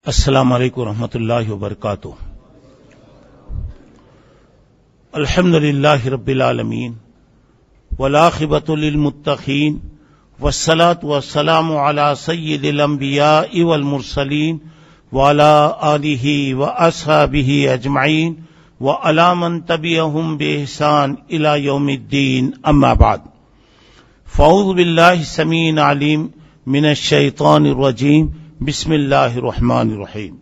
السلام علیکم ورحمۃ اللہ وبرکاتہ۔ الحمد للہ رب العالمین والعاقبۃ للمتقین والصلاة والسلام علی سید الانبیاء والمرسلین وعلی آلہ واصحابہ اجمعین وعلی من تبعہم بإحسان الی یوم الدین، اما بعد، فاعوذ باللہ السمیع العلیم من الشیطان الرجیم، بسم اللہ الرحمن الرحیم۔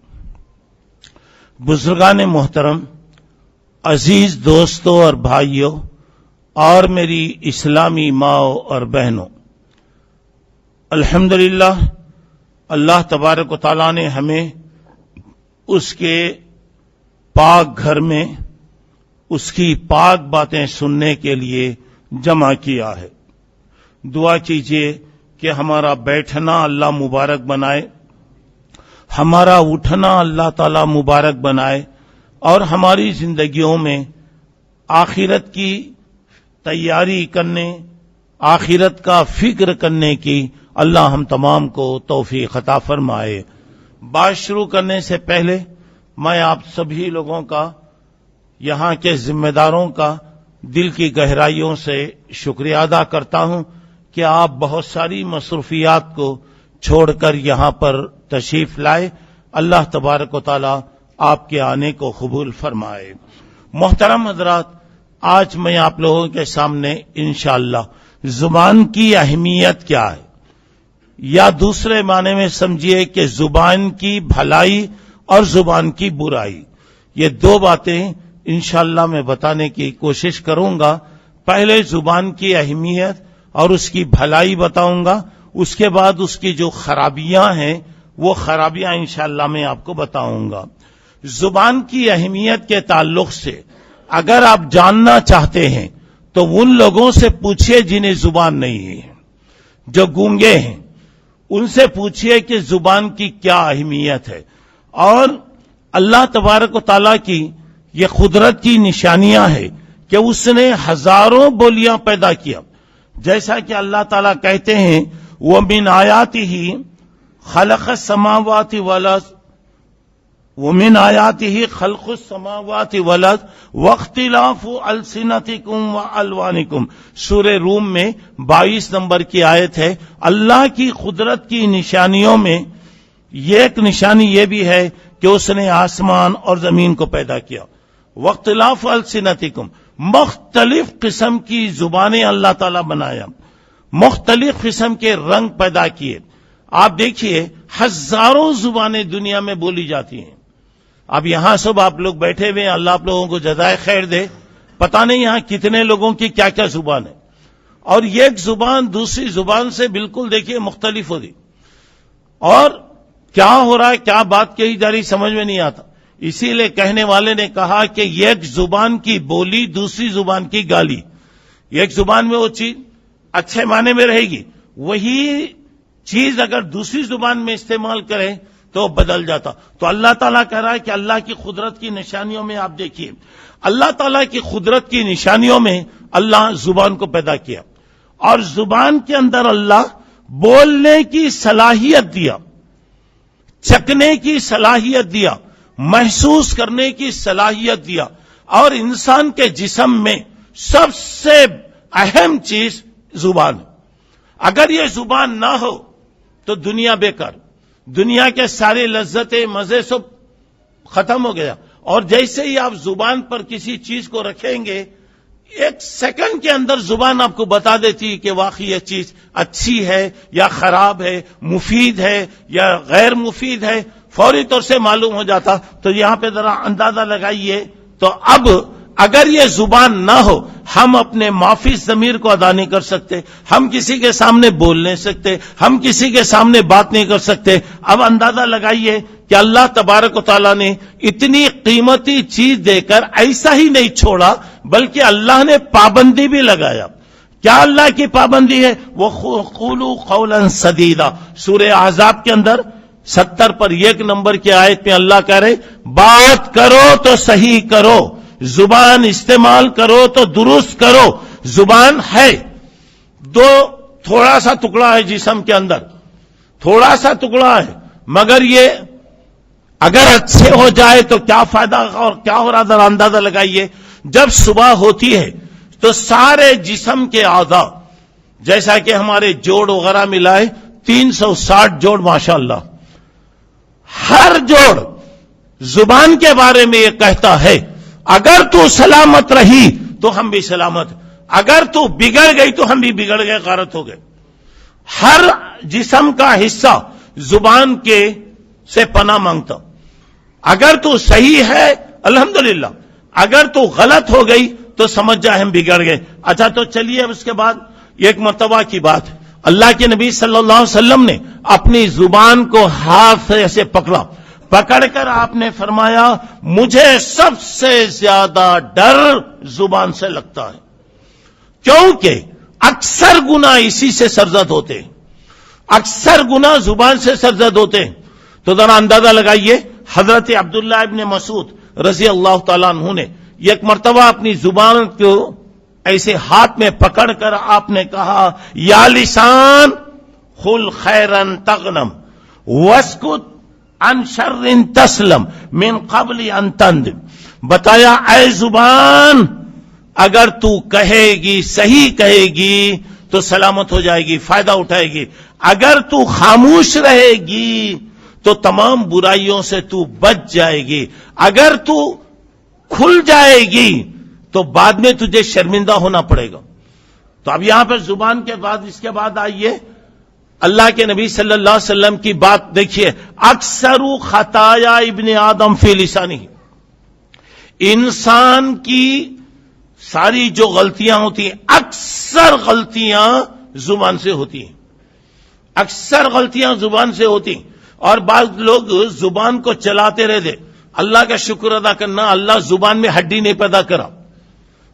بزرگان محترم، عزیز دوستوں اور بھائیوں اور میری اسلامی ماؤں اور بہنوں، الحمدللہ اللہ تبارک و تعالیٰ نے ہمیں اس کے پاک گھر میں اس کی پاک باتیں سننے کے لیے جمع کیا ہے۔ دعا کیجیے کہ ہمارا بیٹھنا اللہ مبارک بنائے، ہمارا اٹھنا اللہ تعالیٰ مبارک بنائے، اور ہماری زندگیوں میں آخرت کی تیاری کرنے، آخرت کا فکر کرنے کی اللہ ہم تمام کو توفیق عطا فرمائے۔ بات شروع کرنے سے پہلے میں آپ سبھی لوگوں کا، یہاں کے ذمہ داروں کا دل کی گہرائیوں سے شکریہ ادا کرتا ہوں کہ آپ بہت ساری مصروفیات کو چھوڑ کر یہاں پر تشریف لائے۔ اللہ تبارک و تعالی آپ کے آنے کو قبول فرمائے۔ محترم حضرات، آج میں آپ لوگوں کے سامنے انشاءاللہ زبان کی اہمیت کیا ہے، یا دوسرے معنی میں سمجھیے کہ زبان کی بھلائی اور زبان کی برائی، یہ دو باتیں انشاءاللہ میں بتانے کی کوشش کروں گا۔ پہلے زبان کی اہمیت اور اس کی بھلائی بتاؤں گا، اس کے بعد اس کی جو خرابیاں ہیں وہ خرابیاں انشاءاللہ میں آپ کو بتاؤں گا۔ زبان کی اہمیت کے تعلق سے اگر آپ جاننا چاہتے ہیں تو ان لوگوں سے پوچھئے جنہیں زبان نہیں ہے، جو گونگے ہیں، ان سے پوچھئے کہ زبان کی کیا اہمیت ہے، اور اللہ تبارک و تعالیٰ کی یہ قدرت کی نشانیاں ہیں کہ اس نے ہزاروں بولیاں پیدا کیا، جیسا کہ اللہ تعالیٰ کہتے ہیں وَمِنْ آیَاتِهِ خلق السماوات والارض ومن آیاتہ خلق السماوات والارض واختلاف السنتکم والوانکم، سورہ روم میں 22 نمبر کی آیت ہے۔ اللہ کی قدرت کی نشانیوں میں ایک نشانی یہ بھی ہے کہ اس نے آسمان اور زمین کو پیدا کیا۔ واختلاف السنتکم، مختلف قسم کی زبانیں اللہ تعالیٰ بنایا، مختلف قسم کے رنگ پیدا کیے۔ آپ دیکھیے ہزاروں زبانیں دنیا میں بولی جاتی ہیں۔ اب یہاں سب آپ لوگ بیٹھے ہوئے ہیں، اللہ آپ لوگوں کو جزائے خیر دے، پتہ نہیں یہاں کتنے لوگوں کی کیا کیا زبان ہے، اور ایک زبان دوسری زبان سے بالکل دیکھیے مختلف ہوتی، اور کیا ہو رہا ہے، کیا بات کہی جا رہی سمجھ میں نہیں آتا۔ اسی لیے کہنے والے نے کہا کہ ایک زبان کی بولی دوسری زبان کی گالی، ایک زبان میں وہ چیز اچھے معنی میں رہے گی، وہی چیز اگر دوسری زبان میں استعمال کریں تو بدل جاتا۔ تو اللہ تعالیٰ کہہ رہا ہے کہ اللہ کی قدرت کی نشانیوں میں آپ دیکھیے، اللہ تعالیٰ کی قدرت کی نشانیوں میں اللہ زبان کو پیدا کیا، اور زبان کے اندر اللہ بولنے کی صلاحیت دیا، چکھنے کی صلاحیت دیا، محسوس کرنے کی صلاحیت دیا، اور انسان کے جسم میں سب سے اہم چیز زبان ہے۔ اگر یہ زبان نہ ہو تو دنیا بیکار، دنیا کے سارے لذتیں مزے سب ختم ہو گیا، اور جیسے ہی آپ زبان پر کسی چیز کو رکھیں گے، ایک سیکنڈ کے اندر زبان آپ کو بتا دیتی کہ واقعی یہ چیز اچھی ہے یا خراب ہے، مفید ہے یا غیر مفید ہے، فوری طور سے معلوم ہو جاتا۔ تو یہاں پہ ذرا اندازہ لگائیے، تو اب اگر یہ زبان نہ ہو ہم اپنے معافی ضمیر کو ادا نہیں کر سکتے، ہم کسی کے سامنے بول نہیں سکتے، ہم کسی کے سامنے بات نہیں کر سکتے۔ اب اندازہ لگائیے کہ اللہ تبارک و تعالیٰ نے اتنی قیمتی چیز دے کر ایسا ہی نہیں چھوڑا، بلکہ اللہ نے پابندی بھی لگایا۔ کیا اللہ کی پابندی ہے؟ وَقُولُوا قَوْلًا سَدِيدًا، سورہ احزاب کے اندر 70 پر 1 نمبر کی آیت میں اللہ کہہ رہے بات کرو تو صحیح کرو، زبان استعمال کرو تو درست کرو۔ زبان ہے دو، تھوڑا سا ٹکڑا ہے جسم کے اندر، تھوڑا سا ٹکڑا ہے، مگر یہ اگر اچھے ہو جائے تو کیا فائدہ اور کیا ہو رہا ذرا اندازہ لگائیے. جب صبح ہوتی ہے تو سارے جسم کے اعضاء جیسا کہ ہمارے جوڑ وغیرہ ملائے 360 جوڑ ماشاءاللہ، ہر جوڑ زبان کے بارے میں یہ کہتا ہے اگر تو سلامت رہی تو ہم بھی سلامت، اگر تو بگڑ گئی تو ہم بھی بگڑ گئے، غارت ہو گئے. ہر جسم کا حصہ زبان کے سے پناہ مانگتا. اگر تو صحیح ہے الحمدللہ، اگر تو غلط ہو گئی تو سمجھ جائے ہم بگڑ گئے. اچھا تو چلیے اس کے بعد ایک مرتبہ کی بات، اللہ کے نبی صلی اللہ علیہ وسلم نے اپنی زبان کو ہاتھ سے ایسے پکڑ کر آپ نے فرمایا مجھے سب سے زیادہ ڈر زبان سے لگتا ہے، کیونکہ اکثر گناہ اسی سے سرزد ہوتے ہیں، اکثر گناہ زبان سے سرزد ہوتے ہیں. تو ذرا اندازہ لگائیے حضرت عبداللہ ابن مسعود رضی اللہ تعالیٰ عنہ نے ایک مرتبہ اپنی زبان کو ایسے ہاتھ میں پکڑ کر آپ نے کہا یا لسان خل خیرن تغنم واسکت عن شر تسلم من قبل ان تندم. بتایا اے زبان اگر تو کہے گی صحیح کہے گی تو سلامت ہو جائے گی، فائدہ اٹھائے گی. اگر تو خاموش رہے گی تو تمام برائیوں سے تو بچ جائے گی. اگر تو کھل جائے گی تو بعد میں تجھے شرمندہ ہونا پڑے گا. تو اب یہاں پر زبان کے بعد اس کے بعد آئیے اللہ کے نبی صلی اللہ علیہ وسلم کی بات دیکھیے، اکثر خطایا ابن آدم فی لسانی، انسان کی ساری جو غلطیاں ہوتی ہیں اکثر غلطیاں زبان سے ہوتی ہیں، اکثر غلطیاں زبان سے ہوتی ہیں. اور بعض لوگ زبان کو چلاتے رہتے. اللہ کا شکر ادا کرنا اللہ زبان میں ہڈی نہیں پیدا کرا،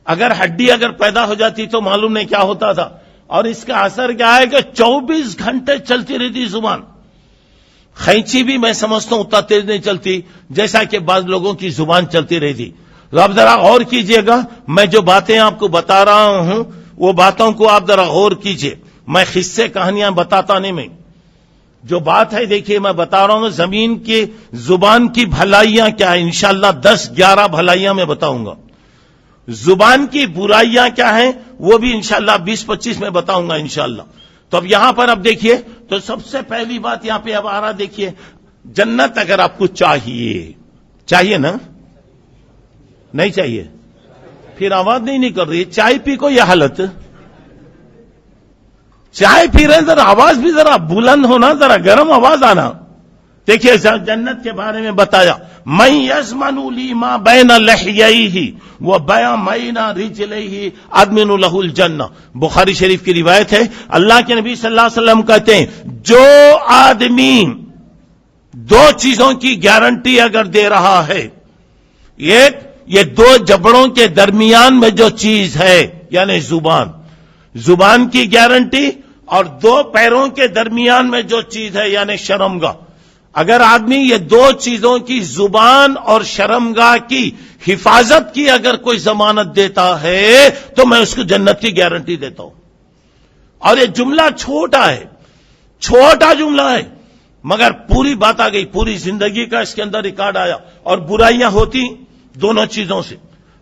اگر ہڈی اگر پیدا ہو جاتی تو معلوم نہیں کیا ہوتا تھا. اور اس کا اثر کیا ہے کہ 24 گھنٹے چلتی رہتی زبان. خینچی بھی میں سمجھتا ہوں اتنا تیز نہیں چلتی جیسا کہ بعض لوگوں کی زبان چلتی رہتی. اب ذرا غور کیجئے گا، میں جو باتیں آپ کو بتا رہا ہوں وہ باتوں کو آپ ذرا غور کیجئے. میں قصے کہانیاں بتاتا نہیں، میں جو بات ہے دیکھیے میں بتا رہا ہوں زمین کی زبان کی بھلائیاں کیا ہے. انشاءاللہ 10-11 بھلائیاں میں بتاؤں گا. زبان کی برائیاں کیا ہیں وہ بھی انشاءاللہ 20-25 میں بتاؤں گا انشاءاللہ. تو اب یہاں پر اب دیکھیے تو سب سے پہلی بات یہاں پہ اب آ رہا دیکھیے، جنت اگر آپ کو چاہیے نا، نہیں چاہیے پھر آواز نہیں نکل رہی. چائے پی کو یہ حالت، چائے پی رہے ذرا آواز بھی ذرا بلند ہونا، ذرا گرم آواز آنا. دیکھیے جنت کے بارے میں بتایا من یضمن لی ما بین لحییہ و بین رجلیہ اضمن لہ الجنہ. بخاری شریف کی روایت ہے، اللہ کے نبی صلی اللہ علیہ وسلم کہتے ہیں جو آدمی 2 چیزوں کی گارنٹی اگر دے رہا ہے، ایک یہ 2 جبڑوں کے درمیان میں جو چیز ہے یعنی زبان کی گارنٹی، اور 2 پیروں کے درمیان میں جو چیز ہے یعنی شرمگاہ. اگر آدمی یہ 2 چیزوں کی زبان اور شرمگاہ کی حفاظت کی اگر کوئی ضمانت دیتا ہے تو میں اس کو جنت کی گارنٹی دیتا ہوں. اور یہ جملہ چھوٹا جملہ ہے مگر پوری بات آ گئی، پوری زندگی کا اس کے اندر ریکارڈ آیا. اور برائیاں ہوتی دونوں چیزوں سے،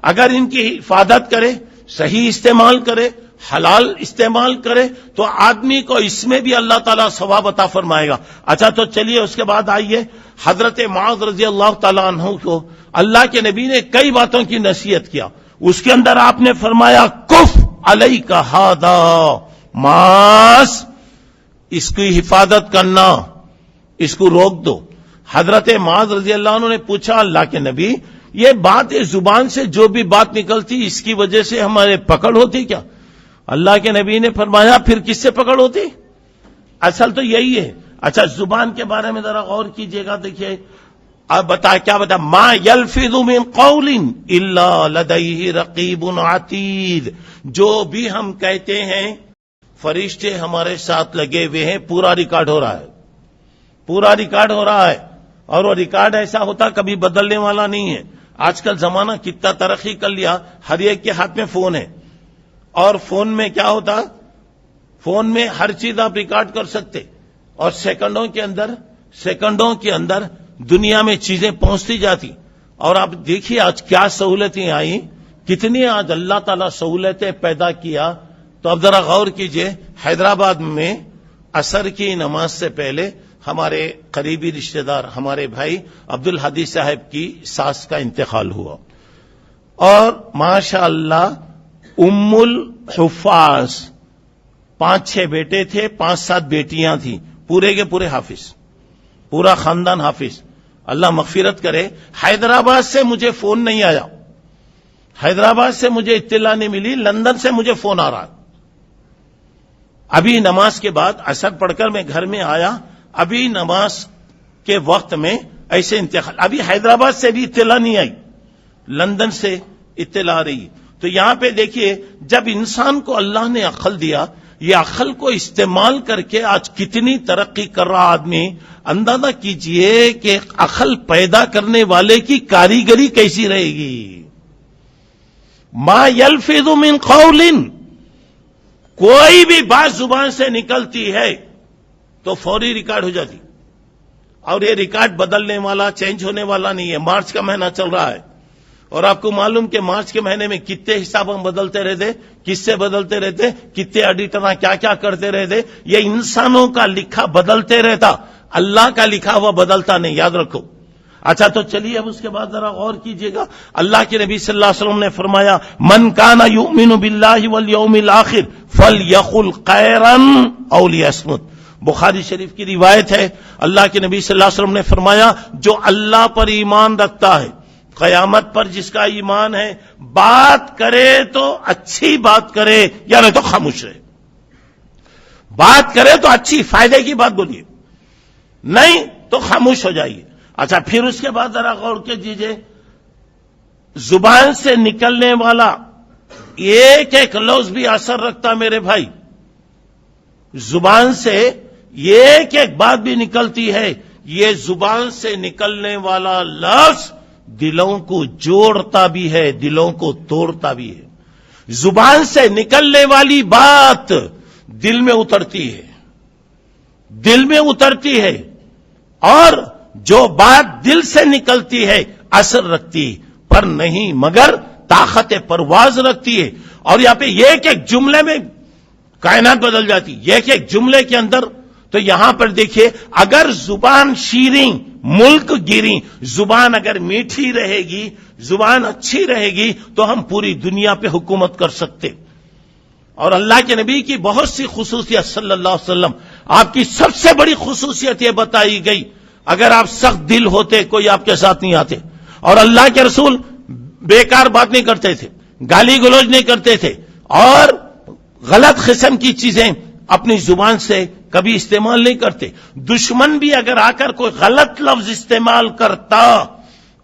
اگر ان کی حفاظت کرے، صحیح استعمال کرے، حلال استعمال کرے تو آدمی کو اس میں بھی اللہ تعالیٰ ثواب عطا فرمائے گا. اچھا تو چلیے اس کے بعد آئیے حضرت معاذ رضی اللہ تعالیٰ عنہ کو اللہ کے نبی نے کئی باتوں کی نصیحت کیا. اس کے اندر آپ نے فرمایا کف علیک ھذا، معاذ اس کی حفاظت کرنا، اس کو روک دو. حضرت معاذ رضی اللہ عنہ نے پوچھا اللہ کے نبی یہ بات زبان سے جو بھی بات نکلتی اس کی وجہ سے ہمارے پکڑ ہوتی کیا؟ اللہ کے نبی نے فرمایا پھر کس سے پکڑ ہوتی؟ اصل تو یہی ہے. اچھا زبان کے بارے میں ذرا غور کیجئے گا. دیکھیے اب کیا بتا ما یلفظ من قول الا لدیہ رقیب عتید. جو بھی ہم کہتے ہیں فرشتے ہمارے ساتھ لگے ہوئے ہیں، پورا ریکارڈ ہو رہا ہے، پورا ریکارڈ ہو رہا ہے. اور وہ ریکارڈ ایسا ہوتا کبھی بدلنے والا نہیں ہے. آج کل زمانہ کتنا ترقی کر لیا، ہر ایک کے ہاتھ میں فون ہے، اور فون میں کیا ہوتا، فون میں ہر چیز آپ ریکارڈ کر سکتے، اور سیکنڈوں کے اندر دنیا میں چیزیں پہنچتی جاتی. اور آپ دیکھیے آج کیا سہولتیں آئیں, کتنی آج اللہ تعالیٰ سہولتیں پیدا کیا. تو اب ذرا غور کیجئے, حیدرآباد میں عصر کی نماز سے پہلے ہمارے قریبی رشتہ دار ہمارے بھائی عبدالحدی صاحب کی ساس کا انتقال ہوا, اور ماشاء اللہ ام الحفاظ 5-6 بیٹے تھے, 5-7 بیٹیاں تھیں, پورے کے پورے حافظ, پورا خاندان حافظ. اللہ مغفرت کرے. حیدرآباد سے مجھے فون نہیں آیا, حیدرآباد سے مجھے اطلاع نہیں ملی, لندن سے مجھے فون آ رہا. ابھی نماز کے بعد عصر پڑھ کر میں گھر میں آیا, ابھی نماز کے وقت میں ایسے انتقال. ابھی حیدرآباد سے بھی اطلاع نہیں آئی, لندن سے اطلاع آ رہی. تو یہاں پہ دیکھیے, جب انسان کو اللہ نے عقل دیا, یہ عقل کو استعمال کر کے آج کتنی ترقی کر رہا آدمی. اندازہ کیجئے کہ عقل پیدا کرنے والے کی کاریگری کیسی رہے گی. ما یلفظ من قول, کوئی بھی بات زبان سے نکلتی ہے تو فوری ریکارڈ ہو جاتی, اور یہ ریکارڈ بدلنے والا, چینج ہونے والا نہیں ہے. مارچ کا مہینہ چل رہا ہے, اور آپ کو معلوم کہ مارچ کے مہینے میں کتنے حساب ہم بدلتے رہتے, کس سے بدلتے رہتے, کتنے ایڈیٹر کیا کیا کرتے رہتے. یہ انسانوں کا لکھا بدلتے رہتا, اللہ کا لکھا ہوا بدلتا نہیں, یاد رکھو. اچھا تو چلیے اب اس کے بعد ذرا غور کیجئے گا. اللہ کے نبی صلی اللہ علیہ وسلم نے فرمایا, من کان یؤمن باللہ والیوم الآخر فلیقل خیرا او لیصمت. بخاری شریف کی روایت ہے, اللہ کے نبی صلی اللہ علیہ وسلم نے فرمایا, جو اللہ پر ایمان رکھتا ہے, قیامت پر جس کا ایمان ہے, بات کرے تو اچھی بات کرے, یا نہیں تو خاموش رہے. بات کرے تو اچھی فائدے کی بات بولیے, نہیں تو خاموش ہو جائیے. اچھا پھر اس کے بعد ذرا غور کیجیے, زبان سے نکلنے والا ایک ایک لفظ بھی اثر رکھتا میرے بھائی. زبان سے ایک ایک بات بھی نکلتی ہے, یہ زبان سے نکلنے والا لفظ دلوں کو جوڑتا بھی ہے, دلوں کو توڑتا بھی ہے. زبان سے نکلنے والی بات دل میں اترتی ہے, دل میں اترتی ہے, اور جو بات دل سے نکلتی ہے اثر رکھتی پر نہیں, مگر طاقت پرواز رکھتی ہے. اور یہاں پہ ایک ایک جملے میں کائنات بدل جاتی, ایک ایک جملے کے اندر. تو یہاں پر دیکھیے, اگر زبان شیریں ملک گیری, زبان اگر میٹھی رہے گی, زبان اچھی رہے گی, تو ہم پوری دنیا پہ حکومت کر سکتے. اور اللہ کے نبی کی بہت سی خصوصیت صلی اللہ علیہ وسلم, آپ کی سب سے بڑی خصوصیت یہ بتائی گئی, اگر آپ سخت دل ہوتے کوئی آپ کے ساتھ نہیں آتے. اور اللہ کے رسول بیکار بات نہیں کرتے تھے, گالی گلوچ نہیں کرتے تھے, اور غلط قسم کی چیزیں اپنی زبان سے کبھی استعمال نہیں کرتے. دشمن بھی اگر آ کر کوئی غلط لفظ استعمال کرتا,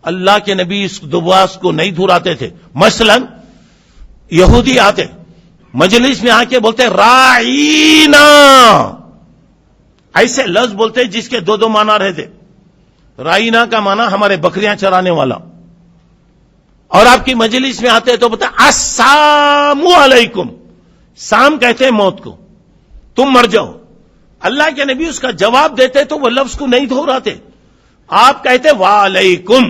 اللہ کے نبی اس دباس کو نہیں دھراتے تھے. مثلا یہودی آتے مجلس میں آ کے بولتے رائینا, ایسے لفظ بولتے جس کے دو معنی رہتے. رائینا کا معنی ہمارے بکریاں چرانے والا, اور آپ کی مجلس میں آتے تو بولتے السلام علیکم, سام کہتے ہیں موت کو, تم مر جاؤ. اللہ کے نبی اس کا جواب دیتے تو وہ لفظ کو نہیں دہراتے, آپ کہتے وعلیکم,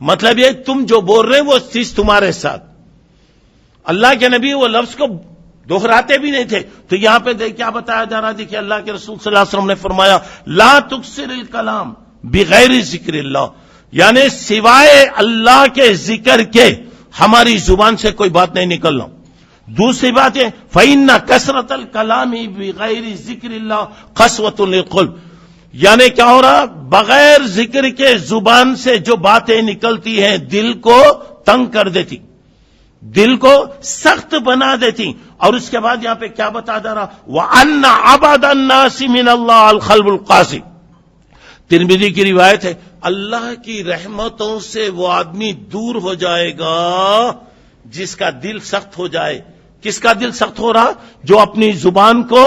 مطلب یہ تم جو بول رہے وہ چیز تمہارے ساتھ. اللہ کے نبی وہ لفظ کو دہراتے بھی نہیں تھے. تو یہاں پہ دیکھ کیا بتایا جا رہا, دیکھیے اللہ کے رسول صلی اللہ علیہ وسلم نے فرمایا, لا تکثر الکلام بغیر ذکر اللہ, یعنی سوائے اللہ کے ذکر کے ہماری زبان سے کوئی بات نہیں نکلنا. دوسری بات ہے فَإِنَّ كَثْرَةَ الْكَلَامِ بِغَيْرِ ذِكْرِ اللَّهِ قَسْوَةٌ لِلْقُلْبِ, یعنی کیا ہو رہا, بغیر ذکر کے زبان سے جو باتیں نکلتی ہیں دل کو تنگ کر دیتی, دل کو سخت بنا دیتی. اور اس کے بعد یہاں پہ کیا بتا جا رہا, وَأَنَّ عَبَدَ النَّاسِ مِنَ اللَّهِ الْقَلْبُ الْقَاسِي. ترمذی کی روایت ہے, اللہ کی رحمتوں سے وہ آدمی دور ہو جائے گا جس کا دل سخت ہو جائے. کس کا دل سخت ہو رہا, جو اپنی زبان کو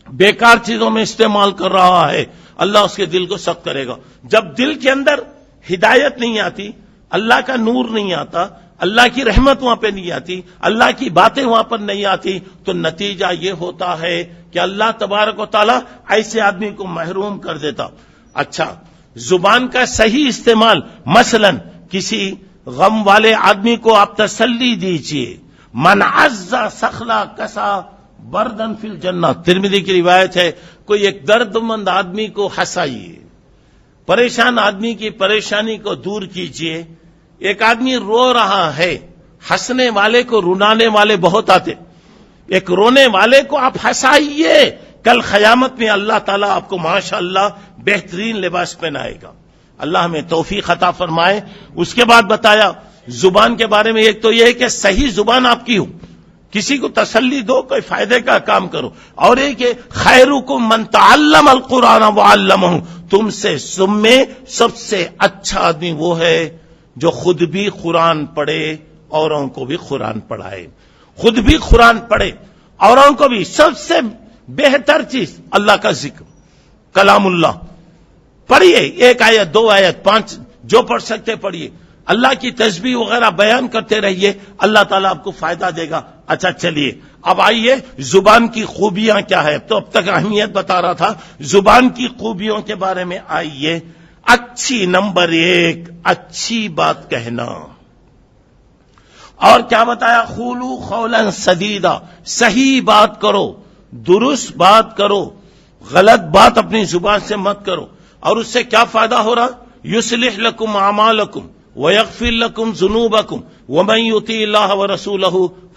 بیکار چیزوں میں استعمال کر رہا ہے, اللہ اس کے دل کو سخت کرے گا. جب دل کے اندر ہدایت نہیں آتی, اللہ کا نور نہیں آتا, اللہ کی رحمت وہاں پہ نہیں آتی, اللہ کی باتیں وہاں پر نہیں آتی, تو نتیجہ یہ ہوتا ہے کہ اللہ تبارک و تعالیٰ ایسے آدمی کو محروم کر دیتا. اچھا زبان کا صحیح استعمال، مثلا کسی غم والے آدمی کو آپ تسلی دیجیے. من عز سخلا کسا بردن فی الجنہ، ترمذی کی روایت ہے. کوئی ایک درد مند آدمی کو ہنسائیے، پریشان آدمی کی پریشانی کو دور کیجیے. ایک آدمی رو رہا ہے، ہنسنے والے کو رلانے والے بہت آتے، ایک رونے والے کو آپ ہنسائیے. کل قیامت میں اللہ تعالیٰ آپ کو ماشاءاللہ بہترین لباس پہنائے گا. اللہ ہمیں توفیق عطا فرمائے. اس کے بعد بتایا زبان کے بارے میں، ایک تو یہ ہے کہ صحیح زبان آپ کی ہو، کسی کو تسلی دو، کوئی فائدے کا کام کرو. اور ایک ہے خیرکم من تعلم القرآن وعلمہ، تم میں سب سے اچھا آدمی وہ ہے جو خود بھی قرآن پڑھے اوروں کو بھی قرآن پڑھائے. خود بھی قرآن پڑھے اوروں کو بھی. سب سے بہتر چیز اللہ کا ذکر، کلام اللہ پڑھیے. 1 آیت 2 آیت 5 جو پڑھ سکتے پڑھیے. اللہ کی تسبیح وغیرہ بیان کرتے رہیے، اللہ تعالیٰ آپ کو فائدہ دے گا. اچھا چلیے اب آئیے زبان کی خوبیاں کیا ہے. تو اب تک اہمیت بتا رہا تھا، زبان کی خوبیوں کے بارے میں آئیے. اچھی، نمبر 1 اچھی بات کہنا. اور کیا بتایا؟ قولوا قولا سدیدا، صحیح بات کرو، درست بات کرو، غلط بات اپنی زبان سے مت کرو. اور اس سے کیا فائدہ ہو رہا؟ یصلح لکم اعمالکم ویغفر لکم ذنوبکم ومن یطع اللہ ورسولہ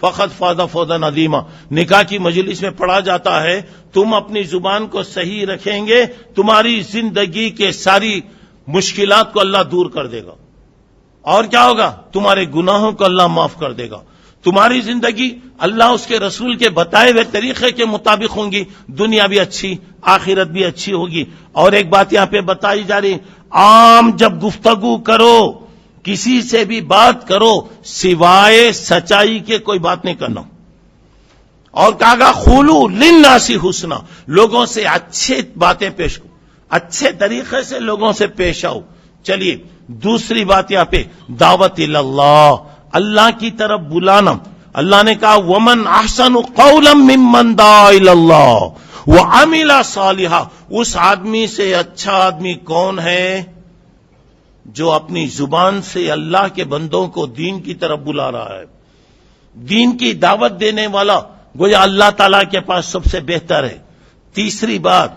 فقد فاز فوزا عظیما. نکاح کی مجلس میں پڑھا جاتا ہے تم اپنی زبان کو صحیح رکھیں گے، تمہاری زندگی کے ساری مشکلات کو اللہ دور کر دے گا. اور کیا ہوگا؟ تمہارے گناہوں کو اللہ معاف کر دے گا. تمہاری زندگی اللہ اس کے رسول کے بتائے ہوئے طریقے کے مطابق ہوں گی، دنیا بھی اچھی، آخرت بھی اچھی ہوگی. اور ایک بات یہاں پہ بتائی جا رہی، عام جب گفتگو کرو، کسی سے بھی بات کرو، سوائے سچائی کے کوئی بات نہیں کرنا. اور کہا گا قولوا للناس حسنا، لوگوں سے اچھے باتیں پیش کرو، اچھے طریقے سے لوگوں سے پیش آؤ. چلیے دوسری بات یہاں پہ دعوت اللہ، اللہ کی طرف بلانا. اللہ نے کہا ومن احسن قولا ممن دعا الی اللہ وعمل صالحا. اس آدمی سے اچھا آدمی کون ہے جو اپنی زبان سے اللہ کے بندوں کو دین کی طرف بلا رہا ہے. دین کی دعوت دینے والا گویا اللہ تعالیٰ کے پاس سب سے بہتر ہے. تیسری بات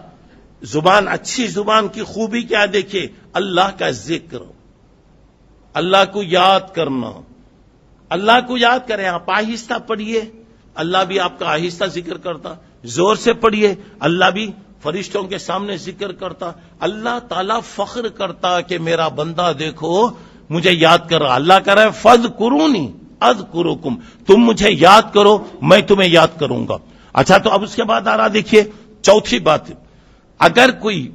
زبان، اچھی زبان کی خوبی کیا دیکھیے؟ اللہ کا ذکر، اللہ کو یاد کرنا. اللہ کو یاد کریں. آپ آہستہ پڑھیے، اللہ بھی آپ کا آہستہ ذکر کرتا. زور سے پڑھیے، اللہ بھی فرشتوں کے سامنے ذکر کرتا. اللہ تعالیٰ فخر کرتا کہ میرا بندہ دیکھو مجھے یاد کر رہا. اللہ کہہ رہا ہے فاذکرونی اذکرکم، تم مجھے یاد کرو میں تمہیں یاد کروں گا. اچھا تو اب اس کے بعد آ رہا دیکھیے چوتھی بات. اگر کوئی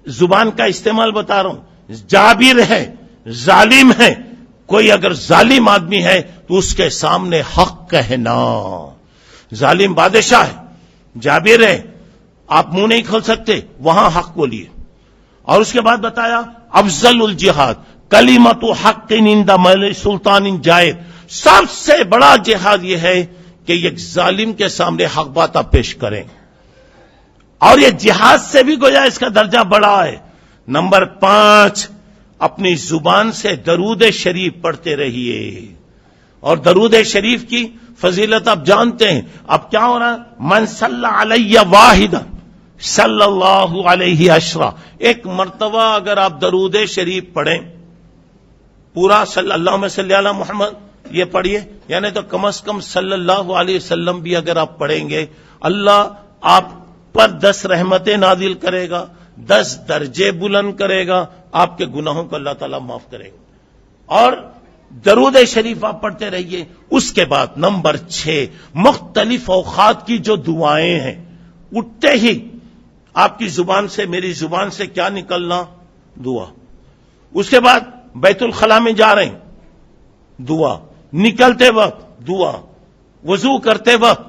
زبان کا استعمال بتا رہا ہوں، جابر ہے، ظالم ہے، کوئی اگر ظالم آدمی ہے تو اس کے سامنے حق کہنا. ظالم بادشاہ ہے، جابر ہے، آپ منہ نہیں کھول سکتے، وہاں حق بولیے. اور اس کے بعد بتایا افضل الجہاد کلمت حق عند ملک سلطان جائر. سب سے بڑا جہاد یہ ہے کہ ایک ظالم کے سامنے حق بات آپ پیش کریں. اور یہ جہاد سے بھی گویا اس کا درجہ بڑا ہے. نمبر 5 اپنی زبان سے درود شریف پڑھتے رہیے. اور درود شریف کی فضیلت آپ جانتے ہیں. اب کیا ہو رہا؟ من صلی علی واحدا صلی اللہ علیہ عشرہ. ایک مرتبہ اگر آپ درود شریف پڑھیں، پورا صلی اللہ صلی علی محمد یہ پڑھیے، یعنی تو کم از کم صلی اللہ علیہ وسلم بھی اگر آپ پڑھیں گے، اللہ آپ پر 10 رحمتیں نازل کرے گا، 10 درجے بلند کرے گا، آپ کے گناہوں کو اللہ تعالیٰ معاف کرے گا. اور درود شریف آپ پڑھتے رہیے. اس کے بعد نمبر 6 مختلف اوقات کی جو دعائیں ہیں، اٹھتے ہی آپ کی زبان سے، میری زبان سے کیا نکلنا؟ دعا. اس کے بعد بیت الخلاء میں جا رہے ہیں، دعا. نکلتے وقت دعا. وضو کرتے وقت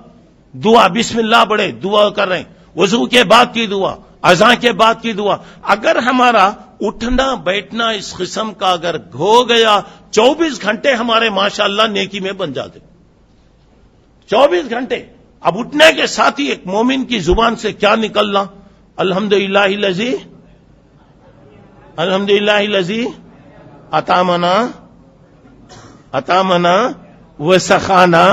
دعا، بسم اللہ پڑھے، دعا کر رہے ہیں. وضو کے بعد کی دعا، اذان کے بعد کی دعا. اگر ہمارا اٹھنا بیٹھنا اس قسم کا اگر ہو گیا، 24 گھنٹے ہمارے ماشاءاللہ نیکی میں بن جاتے. 24 گھنٹے. اب اٹھنے کے ساتھ ہی ایک مومن کی زبان سے کیا نکلنا؟ الحمدللہ الذی الحمدللہ الذی اطعمنا وسقانا.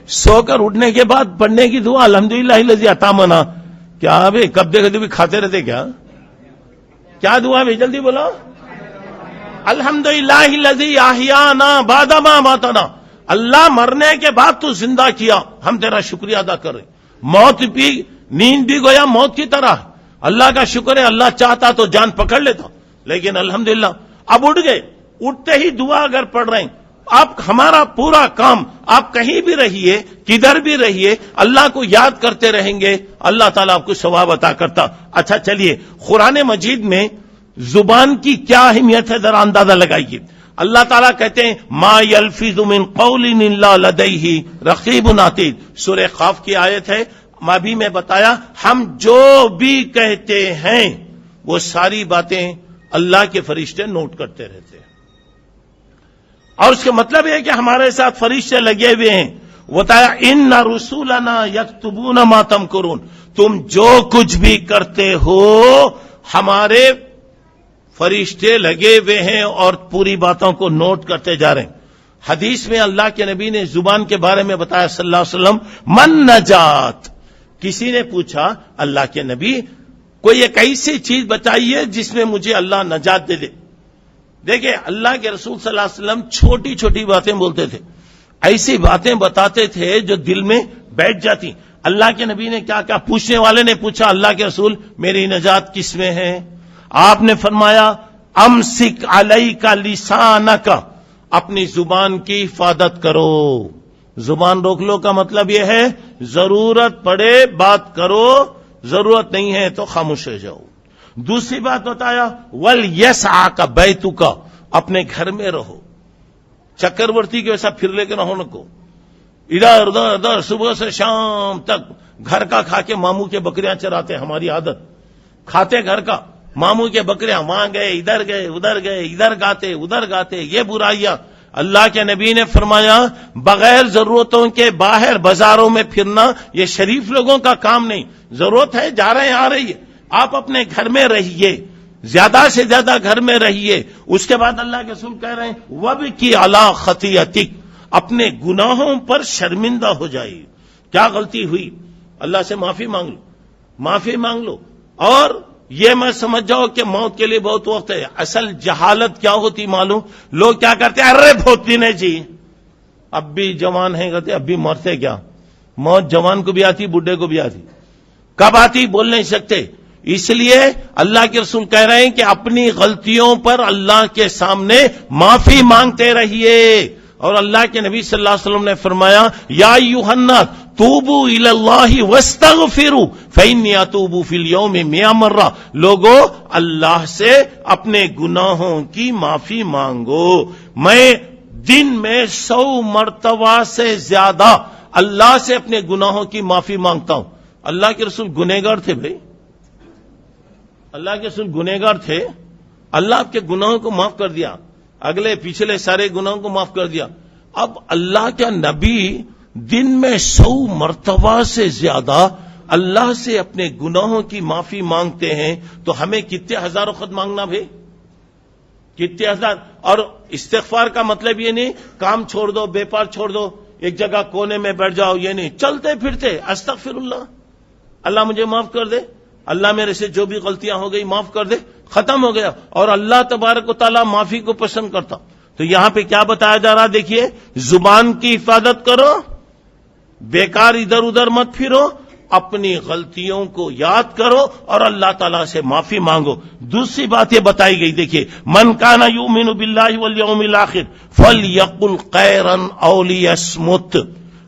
سو کر اٹھنے کے بعد پڑھنے کی دعا الحمدللہ الذی اطعمنا. کیا بھائی کب دیکھے بھی کھاتے رہتے کیا دعا بھائی جلدی بولو. الحمدللہ الذی احیانا بعد ما اماتنا. اللہ مرنے کے بعد تو زندہ کیا, ہم تیرا شکریہ ادا کر رہے. موت بھی, نیند بھی گویا موت کی طرح. اللہ کا شکر ہے, اللہ چاہتا تو جان پکڑ لیتا, لیکن الحمدللہ اب اٹھ گئے. اٹھتے ہی دعا اگر پڑھ رہے ہیں, آپ ہمارا پورا کام, آپ کہیں بھی رہیے, کدھر بھی رہیے, اللہ کو یاد کرتے رہیں گے, اللہ تعالیٰ آپ کو ثواب عطا کرتا. اچھا چلیے, قرآن مجید میں زبان کی کیا اہمیت ہے ذرا اندازہ لگائیے. اللہ تعالیٰ کہتے ہیں ما یلفظ من قول الا لدیہ رقیب عتید. سورہ قاف کی آیت ہے. ابھی میں بتایا, ہم جو بھی کہتے ہیں وہ ساری باتیں اللہ کے فرشتے نوٹ کرتے رہتے ہیں, اور اس کا مطلب یہ ہے کہ ہمارے ساتھ فرشتے لگے ہوئے ہیں. بتایا ان رسولنا یکتبون ما تمکرون. تم جو کچھ بھی کرتے ہو ہمارے فرشتے لگے ہوئے ہیں اور پوری باتوں کو نوٹ کرتے جا رہے ہیں. حدیث میں اللہ کے نبی نے زبان کے بارے میں بتایا صلی اللہ علیہ وسلم, من نجات. کسی نے پوچھا اللہ کے نبی کوئی ایک ایسی چیز بتائیے جس میں مجھے اللہ نجات دے دے. دیکھیں اللہ کے رسول صلی اللہ علیہ وسلم چھوٹی چھوٹی باتیں بولتے تھے, ایسی باتیں بتاتے تھے جو دل میں بیٹھ جاتی. اللہ کے نبی نے کیا کہا, پوچھنے والے نے پوچھا اللہ کے رسول میری نجات کس میں ہے؟ آپ نے فرمایا امسک علیک لسانک, اپنی زبان کی حفاظت کرو. زبان روک لو کا مطلب یہ ہے ضرورت پڑے بات کرو, ضرورت نہیں ہے تو خاموش ہو جاؤ. دوسری بات بتایا وَلْيَسْعَكَ بَيْتُكَ, اپنے گھر میں رہو, چکرورتی کے ویسا پھر لے کے نہ ہونے کو, ادھر ادھر صبح سے شام تک گھر کا کھا کے ماموں کے بکریاں چراتے. ہماری عادت, کھاتے گھر کا, ماموں کے بکریاں, وہاں گئے ادھر گئے ادھر گاتے ادھر گاتے, یہ برائیاں. اللہ کے نبی نے فرمایا بغیر ضرورتوں کے باہر بازاروں میں پھرنا یہ شریف لوگوں کا کام نہیں. ضرورت ہے, جا رہے ہیں, آ رہی ہے, آپ اپنے گھر میں رہیے, زیادہ سے زیادہ گھر میں رہیے. اس کے بعد اللہ کے رسول کہہ رہے ہیں وَبْكِ عَلَىٰ خَطِيئَتِكَ, اپنے گناہوں پر شرمندہ ہو جائیے. کیا غلطی ہوئی اللہ سے معافی مانگ لو. اور یہ میں سمجھ جاؤ کہ موت کے لیے بہت وقت ہے. اصل جہالت کیا ہوتی معلوم, لوگ کیا کرتے ہیں, ارے بہت پینے چاہیے, اب بھی جوان ہیں کہتے اب بھی مرتے کیا. موت جوان کو بھی آتی, بڈھے کو بھی آتی, کب آتی بول نہیں سکتے. اس لیے اللہ کے رسول کہہ رہے ہیں کہ اپنی غلطیوں پر اللہ کے سامنے معافی مانگتے رہیے. اور اللہ کے نبی صلی اللہ علیہ وسلم نے فرمایا یا ایھا الناس توبوا الی اللہ واستغفروا فانی اتوب فی اليوم 100 مرہ. لوگوں اللہ سے اپنے گناہوں کی معافی مانگو. میں دن میں 100 مرتبہ سے زیادہ اللہ سے اپنے گناہوں کی معافی مانگتا ہوں. اللہ کے رسول گنہگار تھے بھائی, اللہ کے رسول گنہگار تھے. اللہ آپ کے گناہوں کو معاف کر دیا, اگلے پچھلے سارے گناہوں کو معاف کر دیا. اب اللہ کا نبی دن میں 100 مرتبہ سے زیادہ اللہ سے اپنے گناہوں کی معافی مانگتے ہیں, تو ہمیں کتنے ہزاروں خط مانگنا بھائی, کتنے ہزار. اور استغفار کا مطلب یہ نہیں کام چھوڑ دو, بیپار چھوڑ دو, ایک جگہ کونے میں بیٹھ جاؤ, یہ نہیں. چلتے پھرتے استغفر اللہ, اللہ مجھے معاف کر دے, اللہ میرے سے جو بھی غلطیاں ہو گئی معاف کر دے, ختم ہو گیا. اور اللہ تبارک و تعالیٰ معافی کو پسند کرتا. تو یہاں پہ کیا بتایا جا رہا دیکھیے, زبان کی حفاظت کرو, بیکار ادھر ادھر مت پھرو, اپنی غلطیوں کو یاد کرو اور اللہ تعالیٰ سے معافی مانگو. دوسری بات یہ بتائی گئی دیکھیے من کان یؤمن باللہ والیوم الآخر فلیقل خیرا او لیصمت.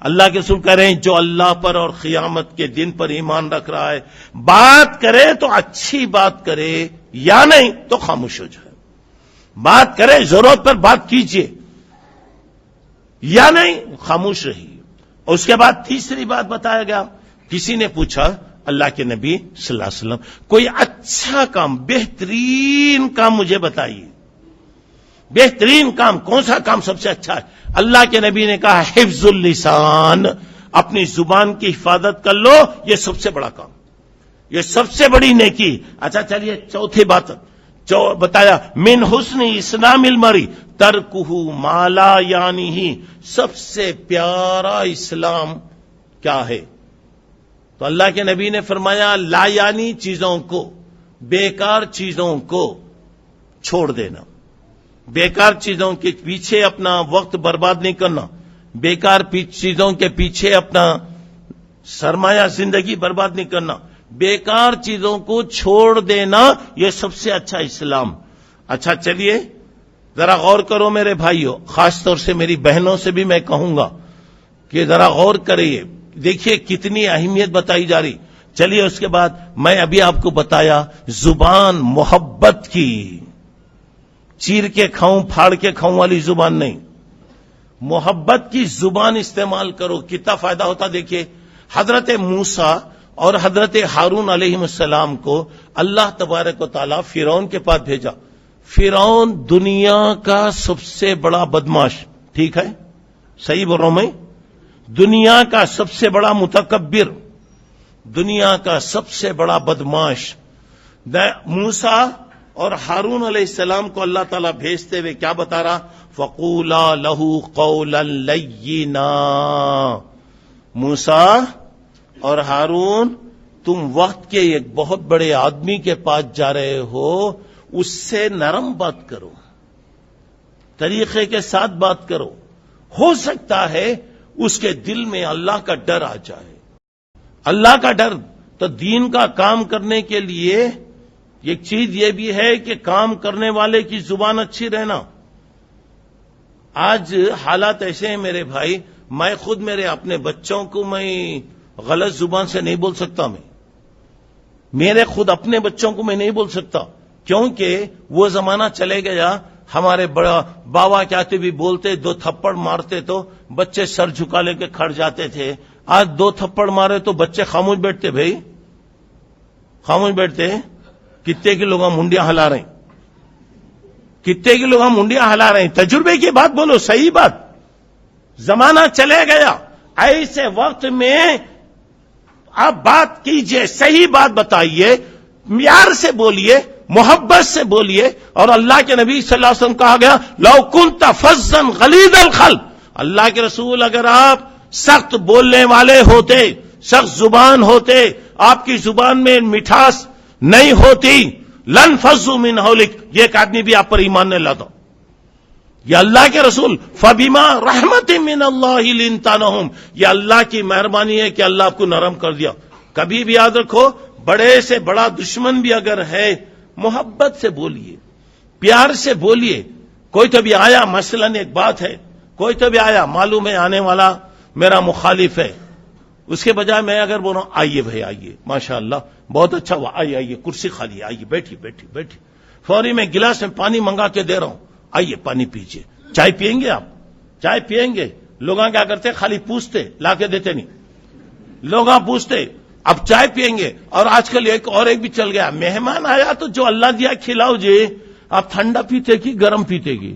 اللہ کے رسول کہہ رہے ہیں جو اللہ پر اور قیامت کے دن پر ایمان رکھ رہا ہے بات کرے تو اچھی بات کرے, یا نہیں تو خاموش ہو جائے. بات کرے, ضرورت پر بات کیجئے, یا نہیں خاموش رہیے. اس کے بعد تیسری بات بتایا گیا, کسی نے پوچھا اللہ کے نبی صلی اللہ علیہ وسلم کوئی اچھا کام, بہترین کام مجھے بتائیے, بہترین کام کون سا کام سب سے اچھا ہے؟ اللہ کے نبی نے کہا حفظ اللسان, اپنی زبان کی حفاظت کر لو, یہ سب سے بڑا کام, یہ سب سے بڑی نیکی. اچھا چلیے چوتھی بات, بتایا من حسن اسلام المری ترکہ ما لا یعنی، سب سے پیارا اسلام کیا ہے؟ تو اللہ کے نبی نے فرمایا لا یعنی چیزوں کو، بیکار چیزوں کو چھوڑ دینا، بیکار چیزوں کے پیچھے اپنا وقت برباد نہیں کرنا، بیکار چیزوں کے پیچھے اپنا سرمایہ زندگی برباد نہیں کرنا، بیکار چیزوں کو چھوڑ دینا، یہ سب سے اچھا اسلام۔ اچھا چلیے ذرا غور کرو میرے بھائیوں، خاص طور سے میری بہنوں سے بھی میں کہوں گا کہ ذرا غور کریے، دیکھیے کتنی اہمیت بتائی جا رہی۔ چلیے اس کے بعد میں ابھی آپ کو بتایا زبان محبت کی، چیر کے کھاؤں پھاڑ کے کھاؤں والی زبان نہیں، محبت کی زبان استعمال کرو، کتنا فائدہ ہوتا۔ دیکھیے حضرت موسیٰ اور حضرت ہارون علیہ السلام کو اللہ تبارک و تعالیٰ فرعون کے پاس بھیجا۔ فرعون دنیا کا سب سے بڑا بدماش، ٹھیک ہے صحیح بول رہا ہوں میں، دنیا کا سب سے بڑا متکبر، دنیا کا سب سے بڑا بدماش۔ موسیٰ اور ہارون علیہ السلام کو اللہ تعالیٰ بھیجتے ہوئے کیا بتا رہا؟ فَقُولَا لَهُ قَوْلًا لَيِّنًا، موسیٰ اور ہارون تم وقت کے ایک بہت بڑے آدمی کے پاس جا رہے ہو، اس سے نرم بات کرو، طریقے کے ساتھ بات کرو، ہو سکتا ہے اس کے دل میں اللہ کا ڈر آ جائے۔ اللہ کا ڈر تو دین کا کام کرنے کے لیے ایک چیز یہ بھی ہے کہ کام کرنے والے کی زبان اچھی رہنا۔ آج حالات ایسے ہیں میرے بھائی، میں خود میرے اپنے بچوں کو میں غلط زبان سے نہیں بول سکتا، میرے خود اپنے بچوں کو میں نہیں بول سکتا، کیونکہ وہ زمانہ چلے گیا۔ ہمارے بڑا بابا کہتے بھی بولتے، دو تھپڑ مارتے تو بچے سر جھکا لے کے کھڑ جاتے تھے۔ آج دو تھپڑ مارے تو بچے خاموش بیٹھتے، بھائی خاموش بیٹھتے۔ کتنے کے لوگ منڈیاں ہلا رہے ہیں، کتنے کے لوگ منڈیاں ہلا رہے ہیں، تجربے کی بات بولو، صحیح بات۔ زمانہ چلے گیا، ایسے وقت میں آپ بات کیجئے، صحیح بات بتائیے، پیار سے بولیے، محبت سے بولیے۔ اور اللہ کے نبی صلی اللہ علیہ وسلم کہا گیا لو کنت فظا غلیظ القلب، اللہ کے رسول اگر آپ سخت بولنے والے ہوتے، سخت زبان ہوتے، آپ کی زبان میں مٹھاس نہیں ہوتی، لانفضوا من حولک، یہ ایک آدمی بھی آپ پر ایمان نہیں لاتا۔ یہ اللہ کے رسول فبما رحمت من اللہ لنت لهم، یہ اللہ کی مہربانی ہے کہ اللہ آپ کو نرم کر دیا۔ کبھی بھی یاد رکھو، بڑے سے بڑا دشمن بھی اگر ہے، محبت سے بولیے، پیار سے بولیے۔ کوئی تو بھی آیا، مثلا ایک بات ہے، کوئی تو بھی آیا، معلوم ہے آنے والا میرا مخالف ہے، اس کے بجائے میں اگر بول رہا ہوں آئیے بھائی آئیے، ماشاءاللہ بہت اچھا ہوا، آئیے آئیے، کرسی خالی ہے، آئیے بیٹھیے بیٹھیے بیٹھیے، فوری میں گلاس میں پانی منگا کے دے رہا ہوں، آئیے پانی پیجیے۔ چائے پیئیں گے آپ؟ چائے پیئیں گے؟ لوگ کیا کرتے، خالی پوچھتے، لا کے دیتے نہیں، لوگ پوچھتے اب چائے پیئیں گے۔ اور آج کل ایک بھی چل گیا، مہمان آیا تو جو اللہ دیا کھلاؤ جی، آپ ٹھنڈا پیتے کی گرم پیتے کی؟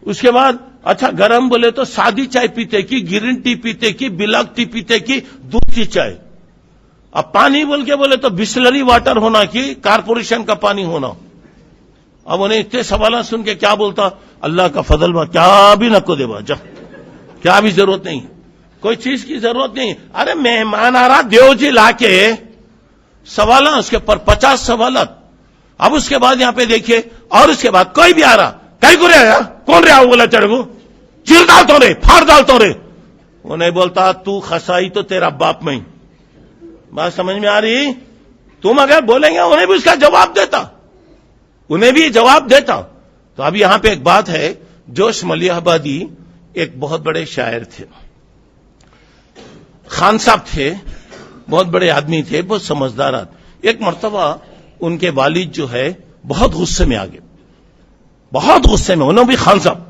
اس کے بعد اچھا گرم بولے تو سادی چائے پیتے کی، گرین ٹی پیتے کی، بلیک ٹی پیتے کی، دودھ کی چائے۔ اب پانی بول کے بولے تو بسلری واٹر ہونا کی کارپوریشن کا پانی ہونا۔ اب انہیں اتنے سوالات سن کے کیا بولتا، اللہ کا فضل با کیا بھی نہ کو دے با جا، کیا بھی ضرورت نہیں، کوئی چیز کی ضرورت نہیں۔ ارے مہمان آ رہا، دیو جی لا کے سوالات، اس کے پر 50 سوالات۔ اب اس کے بعد یہاں پہ دیکھیے، اور اس کے بعد کوئی بھی آ رہا، کئی کو رہا آیا، کون رہا بولا چڑھ گو، چیر ڈالتا رے، پھاڑ ڈالتا رے، وہ نہیں بولتا تو خسائی تو تیرا باپ میں۔ بات سمجھ میں آ رہی؟ تم اگر بولیں گے انہیں بھی اس کا جواب دیتا، انہیں بھی جواب دیتا۔ تو اب یہاں پہ ایک بات ہے، جوش ملیح آبادی ایک بہت بڑے شاعر تھے، خان صاحب تھے، بہت بڑے آدمی تھے، بہت سمجھدار آدمی۔ ایک مرتبہ ان کے والد جو ہے بہت غصے میں آ گئے، بہت غصے میں، انہوں بھی خان صاحب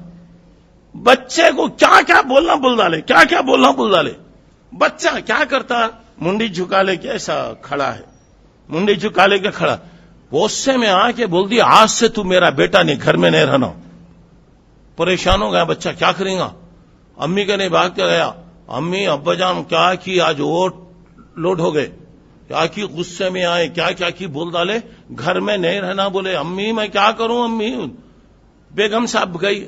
بچے کو کیا کیا بولنا بول ڈالے، کیا کیا بولنا بول ڈالے۔ بچہ کیا کرتا، منڈی جھکا لے کے ایسا کھڑا ہے، منڈی جھکا لے کے کھڑا، غصے میں آ کے بول دیا آج سے تو میرا بیٹا نہیں، گھر میں نہیں رہنا۔ پریشان ہو گیا بچہ، کیا کرے گا؟ امی کے نہیں بھاگ کے گیا، امی ابا جان کیا کی آج ووٹ لوڈ ہو گئے، کیا کی غصے میں آئے، کیا کیا کی بول ڈالے، گھر میں نہیں رہنا، بولے امی میں کیا کروں، امی بیگم صاحب گئی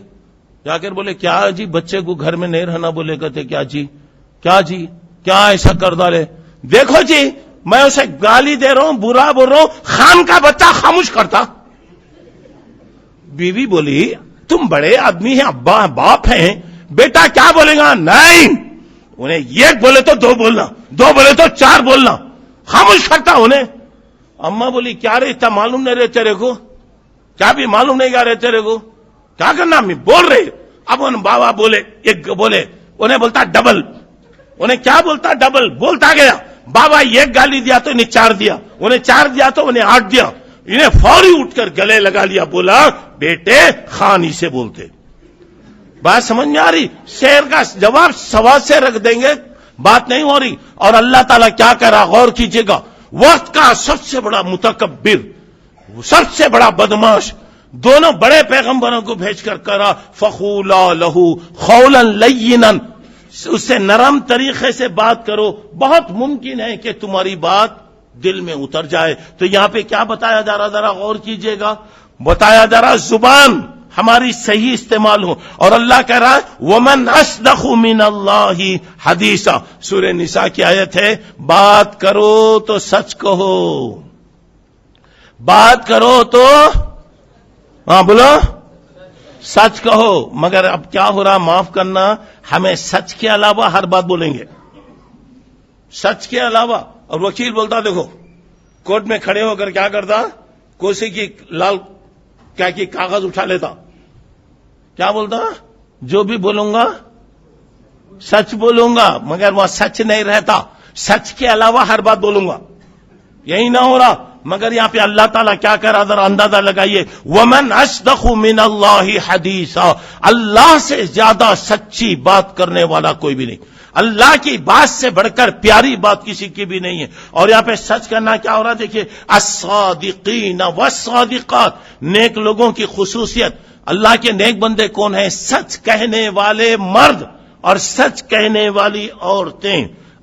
جا کر بولے کیا جی بچے کو گھر میں نہیں رہنا، بولے کہتے کیا جی کیا ایسا کر ڈالے، دیکھو جی میں اسے گالی دے رہا ہوں، برا بول رہا ہوں، خان کا بچہ خاموش کرتا۔ بیوی بولی تم بڑے آدمی ہیں، ابا باپ ہیں، بیٹا کیا بولے گا، نہیں انہیں ایک بولے تو دو بولنا، دو بولے تو چار بولنا، خاموش کرتا انہیں۔ اماں بولی کیا رے اتنا معلوم نہیں رہے تیرے کو، کیا بھی معلوم نہیں گا رہے تیرے کو، کیا کرنا امی بول رہے۔ اب ان بابا بولے ایک بولے، انہیں بولتا ڈبل، انہیں کیا بولتا ڈبل، بولتا گیا۔ بابا ایک گالی دیا تو انہیں چار دیا، انہیں چار دیا تو انہیں 8 دیا، انہیں فوری اٹھ کر گلے لگا لیا، بولا بیٹے خانی سے بولتے۔ بات سمجھ میں آ رہی؟ شعر کا جواب سوال سے رکھ دیں گے، بات نہیں ہو رہی۔ اور اللہ تعالیٰ کیا کہہ رہا غور کیجئے گا، وقت کا سب سے بڑا متکبر، سب سے بڑا بدماش، دونوں بڑے پیغمبروں کو بھیج کر کرا فقولا لہو قولا لینا، اس سے نرم طریقے سے بات کرو، بہت ممکن ہے کہ تمہاری بات دل میں اتر جائے۔ تو یہاں پہ کیا بتایا جا رہا، ذرا غور کیجئے گا، بتایا جا رہا زبان ہماری صحیح استعمال ہو، اور اللہ کہہ رہا ہے وَمَنْ أَصْدَقُ مِنَ اللَّهِ حَدِيثًا، سورہ نساء کی آیت ہے، بات کرو تو سچ کہو، بات کرو تو ہاں بولو سچ کہو۔ مگر اب کیا ہو رہا، معاف کرنا، ہمیں سچ کے علاوہ ہر بات بولیں گے، سچ کے علاوہ۔ اور وکیل بولتا دیکھو کورٹ میں کھڑے ہو کر کیا کرتا، کوسی کی لال کیا کی کاغذ اٹھا لیتا، کیا بولتا، جو بھی بولوں گا سچ بولوں گا، مگر وہ سچ نہیں رہتا، سچ کے علاوہ ہر بات بولوں گا، یہی نہ ہو رہا۔ مگر یہاں پہ اللہ تعالیٰ کیا کر رہا، ذرا اندازہ لگائیے، وَمَنْ أَصْدَقُ مِنَ اللَّهِ حَدِيثًا، اللہ سے زیادہ سچی بات کرنے والا کوئی بھی نہیں، اللہ کی بات سے بڑھ کر پیاری بات کسی کی بھی نہیں ہے۔ اور یہاں پہ سچ کرنا کیا ہو رہا، دیکھیے الصادقین والصادقات، نیک لوگوں کی خصوصیت، اللہ کے نیک بندے کون ہیں، سچ کہنے والے مرد اور سچ کہنے والی عورتیں۔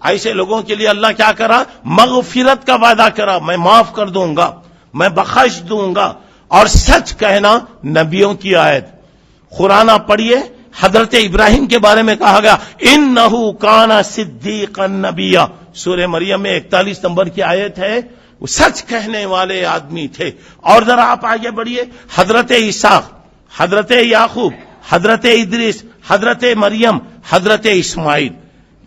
ایسے لوگوں کے لیے اللہ کیا کرا، مغفرت کا وعدہ کرا، میں معاف کر دوں گا، میں بخش دوں گا۔ اور سچ کہنا نبیوں کی آیت، قرآن پڑھیے، حضرت ابراہیم کے بارے میں کہا گیا انہو کان صدیقا نبیا، سورہ مریم میں 41 نمبر کی آیت ہے، وہ سچ کہنے والے آدمی تھے۔ اور ذرا آپ آگے بڑھیے، حضرت اسحاق، حضرت یعقوب، حضرت ادریس، حضرت مریم، حضرت اسماعیل،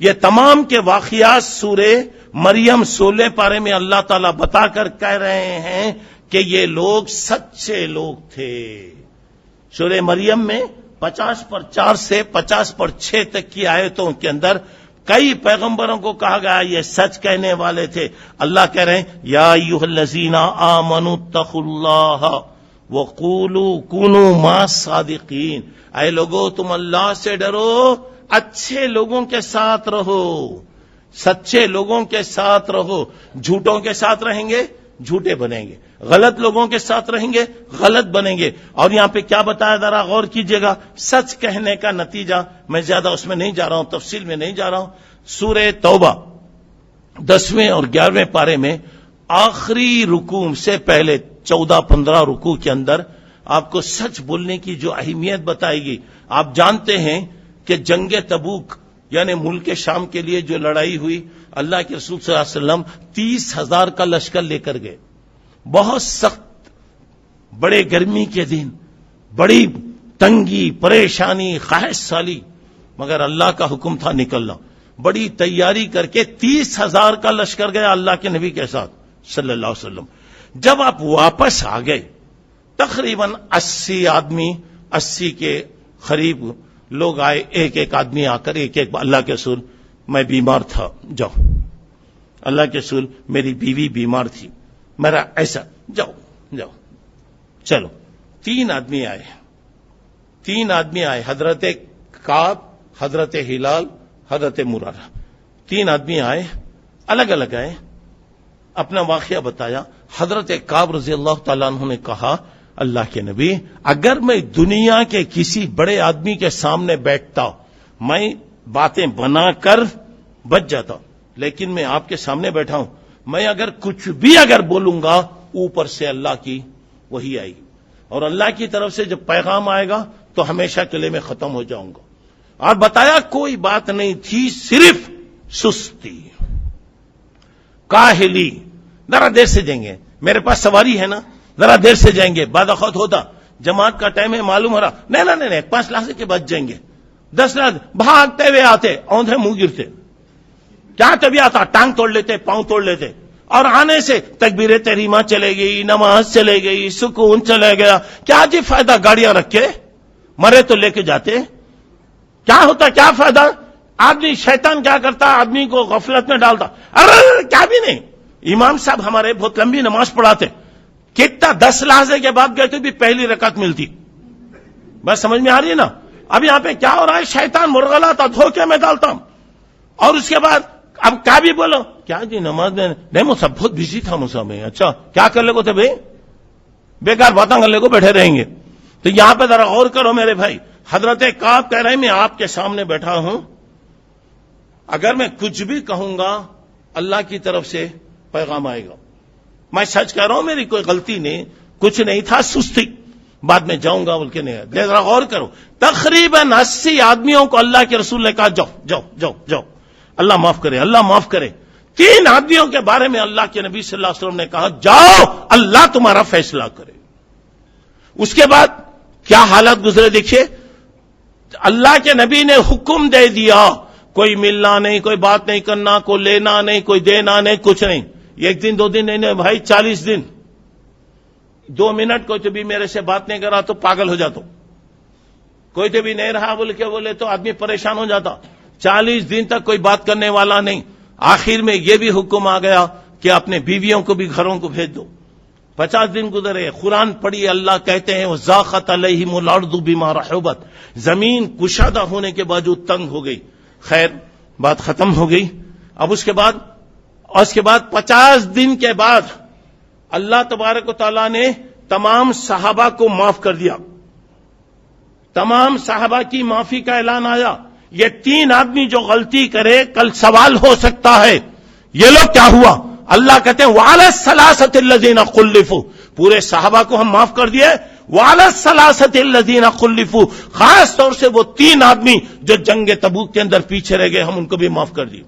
یہ تمام کے واقعات سورہ مریم 16 پارے میں اللہ تعالیٰ بتا کر کہہ رہے ہیں کہ یہ لوگ سچے لوگ تھے۔ سورہ مریم میں 50/4 سے 50/6 تک کی آیتوں کے اندر کئی پیغمبروں کو کہا گیا یہ سچ کہنے والے تھے۔ اللہ کہہ رہے ہیں یا ایھا الذین آمنوا اتقوا اللہ وقولوا کونوا مع الصادقین، اے لوگو تم اللہ سے ڈرو، اچھے لوگوں کے ساتھ رہو، سچے لوگوں کے ساتھ رہو۔ جھوٹوں کے ساتھ رہیں گے جھوٹے بنیں گے، غلط لوگوں کے ساتھ رہیں گے غلط بنیں گے۔ اور یہاں پہ کیا بتایا، ذرا غور کیجئے گا، سچ کہنے کا نتیجہ، میں زیادہ اس میں نہیں جا رہا ہوں، تفصیل میں نہیں جا رہا ہوں، سورہ توبہ 10ویں اور 11ویں پارے میں آخری رکوع سے پہلے 14-15 رکوع کے اندر آپ کو سچ بولنے کی جو اہمیت بتائے گی۔ آپ جانتے ہیں کہ جنگ تبوک یعنی ملک شام کے لیے جو لڑائی ہوئی، اللہ کے رسول صلی اللہ علیہ وسلم 30,000 کا لشکر لے کر گئے، بہت سخت، بڑے گرمی کے دن، بڑی تنگی، پریشانی، خواہش سالی، مگر اللہ کا حکم تھا نکلنا، بڑی تیاری کر کے 30,000 کا لشکر گیا اللہ کے نبی کے ساتھ صلی اللہ علیہ وسلم۔ جب آپ واپس آ گئے، تقریباً 80 آدمی، 80 کے قریب لوگ آئے، ایک ایک آدمی آ کر ایک اللہ کے رسول میں بیمار تھا، جاؤ، اللہ کے رسول میری بیوی بیمار تھی، میرا ایسا، جاؤ جاؤ، چلو۔ 3 آدمی آئے، حضرت کعب، حضرت ہلال، حضرت مرارہ، 3 آدمی آئے، الگ الگ آئے، اپنا واقعہ بتایا۔ حضرت کعب رضی اللہ تعالیٰ عنہ نے کہا اللہ کے نبی، اگر میں دنیا کے کسی بڑے آدمی کے سامنے بیٹھتا میں باتیں بنا کر بچ جاتا، لیکن میں آپ کے سامنے بیٹھا ہوں، میں اگر کچھ بھی اگر بولوں گا اوپر سے اللہ کی وہی آئے گی، اور اللہ کی طرف سے جب پیغام آئے گا تو ہمیشہ کے لیے میں ختم ہو جاؤں گا۔ اور بتایا کوئی بات نہیں تھی، صرف سستی، کاہلی، ذرا دیر سے جائیں گے، میرے پاس سواری ہے نا، ذرا دیر سے جائیں گے، بعد وقت ہوتا جماعت کا ٹائم ہے معلوم ہو رہا، نہیں 5 لحظے کے بعد جائیں گے، 10 لحظے بھاگتے ہوئے آتے، اوندھے منہ گرتے، کیا کبھی آتا ٹانگ توڑ لیتے، پاؤں توڑ لیتے، اور آنے سے تکبیر تحریمہ چلے گئی، نماز چلے گئی، سکون چلے گیا، کیا جی فائدہ گاڑیاں رکھ کے، مرے تو لے کے جاتے، کیا ہوتا، کیا فائدہ؟ آدمی شیطان کیا کرتا، آدمی کو غفلت میں ڈالتا، ارے کیا بھی نہیں۔ امام صاحب ہمارے بہت لمبی نماز پڑھاتے، کتنا 10 لحظے کے بعد گئے تو بھی پہلی رکعت ملتی، بس سمجھ میں آ رہی ہے نا؟ اب یہاں پہ کیا ہو رہا ہے، شیطان مرغلاتا دھوکے میں ڈالتا ہوں، اور اس کے بعد اب کیا بھی بولو، کیا جی نماز میں نہیں، مجھے بہت بزی تھا، مجھے میں اچھا کیا کر لے کو تھے بھائی، بیکار باتیں کر لے کو بیٹھے رہیں گے۔ تو یہاں پہ ذرا غور کرو میرے بھائی، حضرت کعب کہہ رہے ہیں میں آپ کے سامنے بیٹھا ہوں، اگر میں کچھ بھی کہوں گا اللہ کی طرف سے پیغام آئے گا، میں سچ کہہ رہا ہوں، میری کوئی غلطی نہیں، کچھ نہیں تھا، سستی، بعد میں جاؤں گا بول کے نہیں، ذرا غور کرو، تقریباً 80 آدمیوں کو اللہ کے رسول نے کہا جاؤ جاؤ جاؤ جاؤ، اللہ معاف کرے، اللہ معاف کرے۔ 3 آدمیوں کے بارے میں اللہ کے نبی صلی اللہ علیہ وسلم نے کہا جاؤ اللہ تمہارا فیصلہ کرے۔ اس کے بعد کیا حالت گزرے دیکھیے، اللہ کے نبی نے حکم دے دیا، کوئی ملنا نہیں، کوئی بات نہیں کرنا، کوئی لینا نہیں، کوئی دینا نہیں، کچھ نہیں، 1 دن 2 دن نہیں بھائی، 40 دن، 2 منٹ کوئی تو بھی میرے سے بات نہیں کر رہا تو پاگل ہو جاتا، کوئی تو بھی نہیں رہا بول کے بولے تو آدمی پریشان ہو جاتا، 40 دن تک کوئی بات کرنے والا نہیں۔ آخر میں یہ بھی حکم آ گیا کہ اپنے بیویوں کو بھی گھروں کو بھیج دو۔ 50 دن گزرے، قرآن پڑھی، اللہ کہتے ہیں وَزَاقَتْ عَلَيْهِمُ الْأَرْضُ بِمَا رَحُبَتْ، زمین کشادہ ہونے کے باوجود تنگ ہو گئی۔ خیر بات ختم ہو گئی۔ اب اس کے بعد 50 دن کے بعد اللہ تبارک و تعالیٰ نے تمام صحابہ کو معاف کر دیا، تمام صحابہ کی معافی کا اعلان آیا۔ یہ 3 آدمی جو غلطی کرے کل سوال ہو سکتا ہے، یہ لوگ کیا ہوا؟ اللہ کہتے ہیں وَعَلَى الثَّلَاثَةِ الَّذِينَ خُلِّفُوا، پورے صحابہ کو ہم معاف کر دیے، وَعَلَى الثَّلَاثَةِ الَّذِينَ خُلِّفُوا، خاص طور سے وہ 3 آدمی جو جنگ تبوک کے اندر پیچھے رہ گئے، ہم ان کو بھی معاف کر دیے۔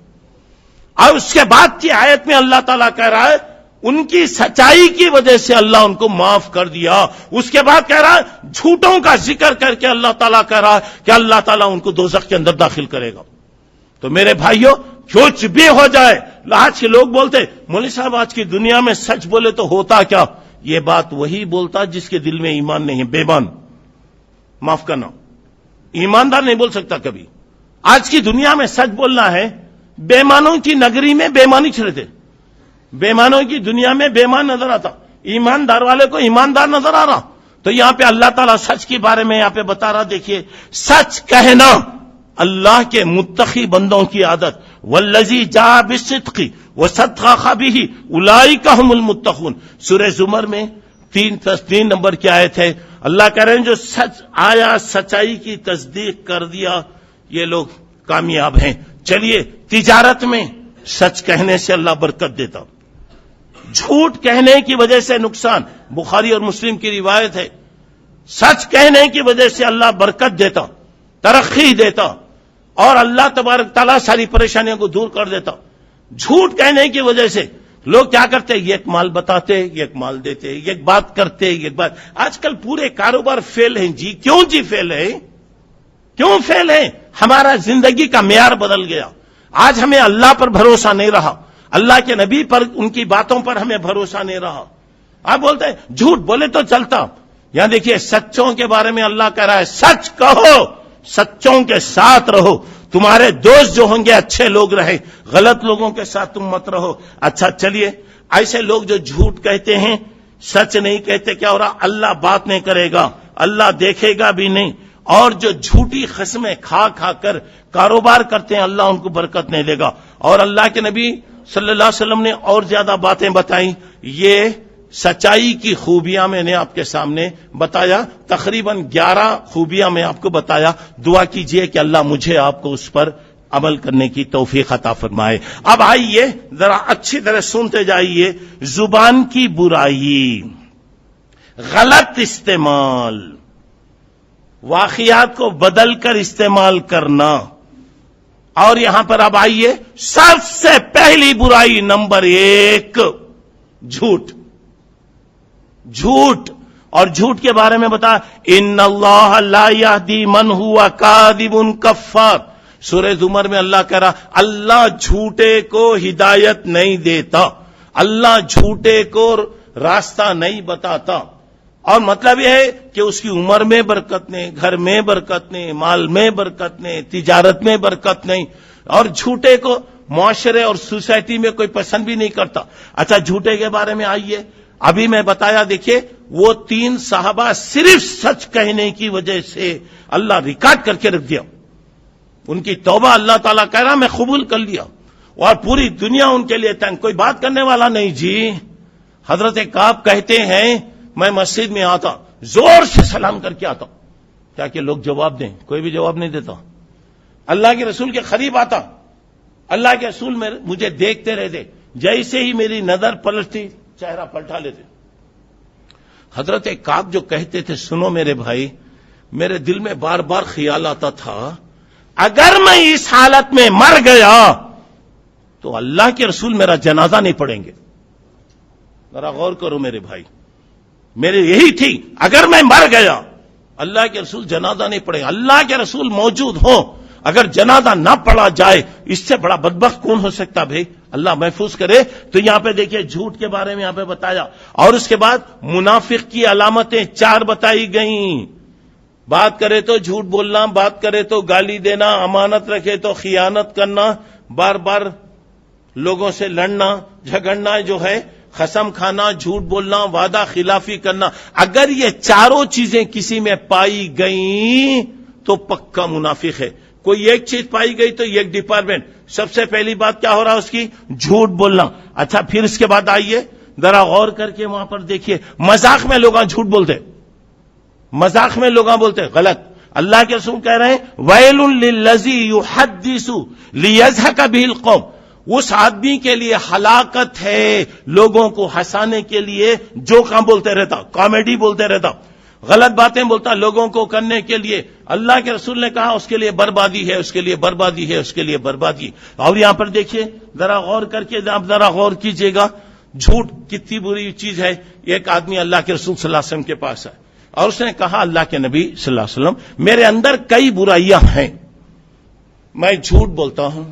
اور اس کے بعد کی آیت میں اللہ تعالیٰ کہہ رہا ہے ان کی سچائی کی وجہ سے اللہ ان کو معاف کر دیا۔ اس کے بعد کہہ رہا ہے جھوٹوں کا ذکر کر کے اللہ تعالیٰ کہہ رہا ہے کہ اللہ تعالیٰ ان کو دوزخ کے اندر داخل کرے گا۔ تو میرے بھائیوں، کچھ بھی ہو جائے، آج کے لوگ بولتے مولوی صاحب آج کی دنیا میں سچ بولے تو ہوتا کیا؟ یہ بات وہی بولتا جس کے دل میں ایمان نہیں ہے، بے ایمان، معاف کرنا، ایماندار نہیں بول سکتا کبھی۔ آج کی دنیا میں سچ بولنا ہے، بے ایمانوں کی نگری میں بے ایمانی چھڑتے، بے ایمانوں کی دنیا میں بے ایمان نظر آتا، ایماندار والے کو ایماندار نظر آ رہا۔ تو یہاں پہ اللہ تعالیٰ سچ کے بارے میں یہاں پہ بتا رہا، دیکھیے سچ کہنا اللہ کے متقی بندوں کی عادت، والذی جاء بالصدق وصدق به اولئک هم المتقون۔ سورہ زمر میں 3 نمبر کی آیت ہے، اللہ کہہ رہے ہیں جو سچ آیا، سچائی کی تصدیق کر دیا، یہ لوگ کامیاب ہیں۔ چلیے تجارت میں سچ کہنے سے اللہ برکت دیتا، جھوٹ کہنے کی وجہ سے نقصان، بخاری اور مسلم کی روایت ہے، سچ کہنے کی وجہ سے اللہ برکت دیتا، ترقی دیتا، اور اللہ تبارک تعالیٰ ساری پریشانیوں کو دور کر دیتا۔ جھوٹ کہنے کی وجہ سے لوگ کیا کرتے، یہ ایک مال بتاتے، یہ ایک مال دیتے، یہ ایک بات کرتے، یہ ایک بات۔ آج کل پورے کاروبار فیل ہیں جی، کیوں جی فیل ہے؟ کیوں فیل ہے؟ ہمارا زندگی کا معیار بدل گیا، آج ہمیں اللہ پر بھروسہ نہیں رہا، اللہ کے نبی پر، ان کی باتوں پر ہمیں بھروسہ نہیں رہا۔ آپ بولتے ہیں جھوٹ بولے تو چلتا، یہاں دیکھیے سچوں کے بارے میں اللہ کہہ رہا ہے سچ کہو، سچوں کے ساتھ رہو، تمہارے دوست جو ہوں گے اچھے لوگ رہے، غلط لوگوں کے ساتھ تم مت رہو۔ اچھا چلیے، ایسے لوگ جو جھوٹ کہتے ہیں، سچ نہیں کہتے، کیا ہو رہا؟ اللہ بات نہیں کرے گا، اللہ دیکھے گا بھی نہیں، اور جو جھوٹی قسمیں کھا کھا کر کاروبار کرتے ہیں اللہ ان کو برکت نہیں دے گا۔ اور اللہ کے نبی صلی اللہ علیہ وسلم نے اور زیادہ باتیں بتائیں، یہ سچائی کی خوبیاں میں نے آپ کے سامنے بتایا، تقریباً 11 خوبیاں میں آپ کو بتایا۔ دعا کیجئے کہ اللہ مجھے آپ کو اس پر عمل کرنے کی توفیق عطا فرمائے۔ اب آئیے ذرا اچھی طرح سنتے جائیے۔ زبان کی برائی، غلط استعمال، واقعات کو بدل کر استعمال کرنا، اور یہاں پر اب آئیے سب سے پہلی برائی نمبر 1، جھوٹ۔ جھوٹ، اور جھوٹ کے بارے میں بتا، ان اللہ لا یہدی من ہوا کاذب کفار۔ سورہ زمر میں اللہ کہہ رہا، اللہ جھوٹے کو ہدایت نہیں دیتا، اللہ جھوٹے کو راستہ نہیں بتاتا۔ اور مطلب یہ ہے کہ اس کی عمر میں برکت نہیں، گھر میں برکت نہیں، مال میں برکت نہیں، تجارت میں برکت نہیں، اور جھوٹے کو معاشرے اور سوسائٹی میں کوئی پسند بھی نہیں کرتا۔ اچھا، جھوٹے کے بارے میں آئیے، ابھی میں بتایا، دیکھیے وہ 3 صحابہ صرف سچ کہنے کی وجہ سے اللہ ریکارڈ کر کے رکھ دیا، ان کی توبہ اللہ تعالیٰ کہہ رہا میں قبول کر لیا، اور پوری دنیا ان کے لیے تنگ، کوئی بات کرنے والا نہیں جی۔ حضرت کعب کہتے ہیں میں مسجد میں آتا، زور سے سلام کر کے آتا تاکہ لوگ جواب دیں، کوئی بھی جواب نہیں دیتا۔ اللہ کے رسول کے قریب آتا، اللہ کے رسول مجھے دیکھتے رہتے، جیسے ہی میری نظر پلٹتی چہرہ پلٹا لیتے۔ حضرت کعب جو کہتے تھے، سنو میرے بھائی، میرے دل میں بار بار خیال آتا تھا، اگر میں اس حالت میں مر گیا تو اللہ کے رسول میرا جنازہ نہیں پڑھیں گے۔ ذرا غور کرو میرے بھائی، میرے یہی تھی، اگر میں مر گیا اللہ کے رسول جنازہ نہیں پڑھیں گے۔ اللہ کے رسول موجود ہوں، اگر جنازہ نہ پڑھا جائے، اس سے بڑا بدبخت کون ہو سکتا بھائی؟ اللہ محفوظ کرے۔ تو یہاں پہ دیکھیے جھوٹ کے بارے میں یہاں پہ بتایا، اور اس کے بعد منافق کی علامتیں 4 بتائی گئیں۔ بات کرے تو جھوٹ بولنا، بات کرے تو گالی دینا، امانت رکھے تو خیانت کرنا، بار بار لوگوں سے لڑنا جھگڑنا، جو ہے قسم کھانا، جھوٹ بولنا، وعدہ خلافی کرنا۔ اگر یہ 4 چیزیں کسی میں پائی گئیں تو پکا منافق ہے۔ کوئی ایک چیز پائی گئی تو ایک ڈپارٹمنٹ، سب سے پہلی بات کیا ہو رہا ہے اس کی؟ جھوٹ بولنا۔ اچھا، پھر اس کے بعد آئیے ذرا غور کر کے وہاں پر دیکھیے، مذاق میں لوگ جھوٹ بولتے، مذاق میں لوگ بولتے غلط۔ اللہ کے رسول کہہ رہے ہیں ویل للذی یحدث لیضحک بہ القوم، اس آدمی کے لیے ہلاکت ہے لوگوں کو ہنسانے کے لیے جو کام بولتے رہتا، کامیڈی بولتے رہتا، غلط باتیں بولتا لوگوں کو کرنے کے لیے۔ اللہ کے رسول نے کہا اس کے لیے بربادی ہے، اس کے لیے بربادی ہے، اس کے لیے بربادی۔ اور یہاں پر دیکھیے ذرا غور کر کے، آپ ذرا غور کیجئے گا، جھوٹ کتنی بری چیز ہے۔ ایک آدمی اللہ کے رسول صلی اللہ علیہ وسلم کے پاس ہے، اور اس نے کہا اللہ کے نبی صلی اللہ علیہ وسلم، میرے اندر کئی برائیاں ہیں، میں جھوٹ بولتا ہوں،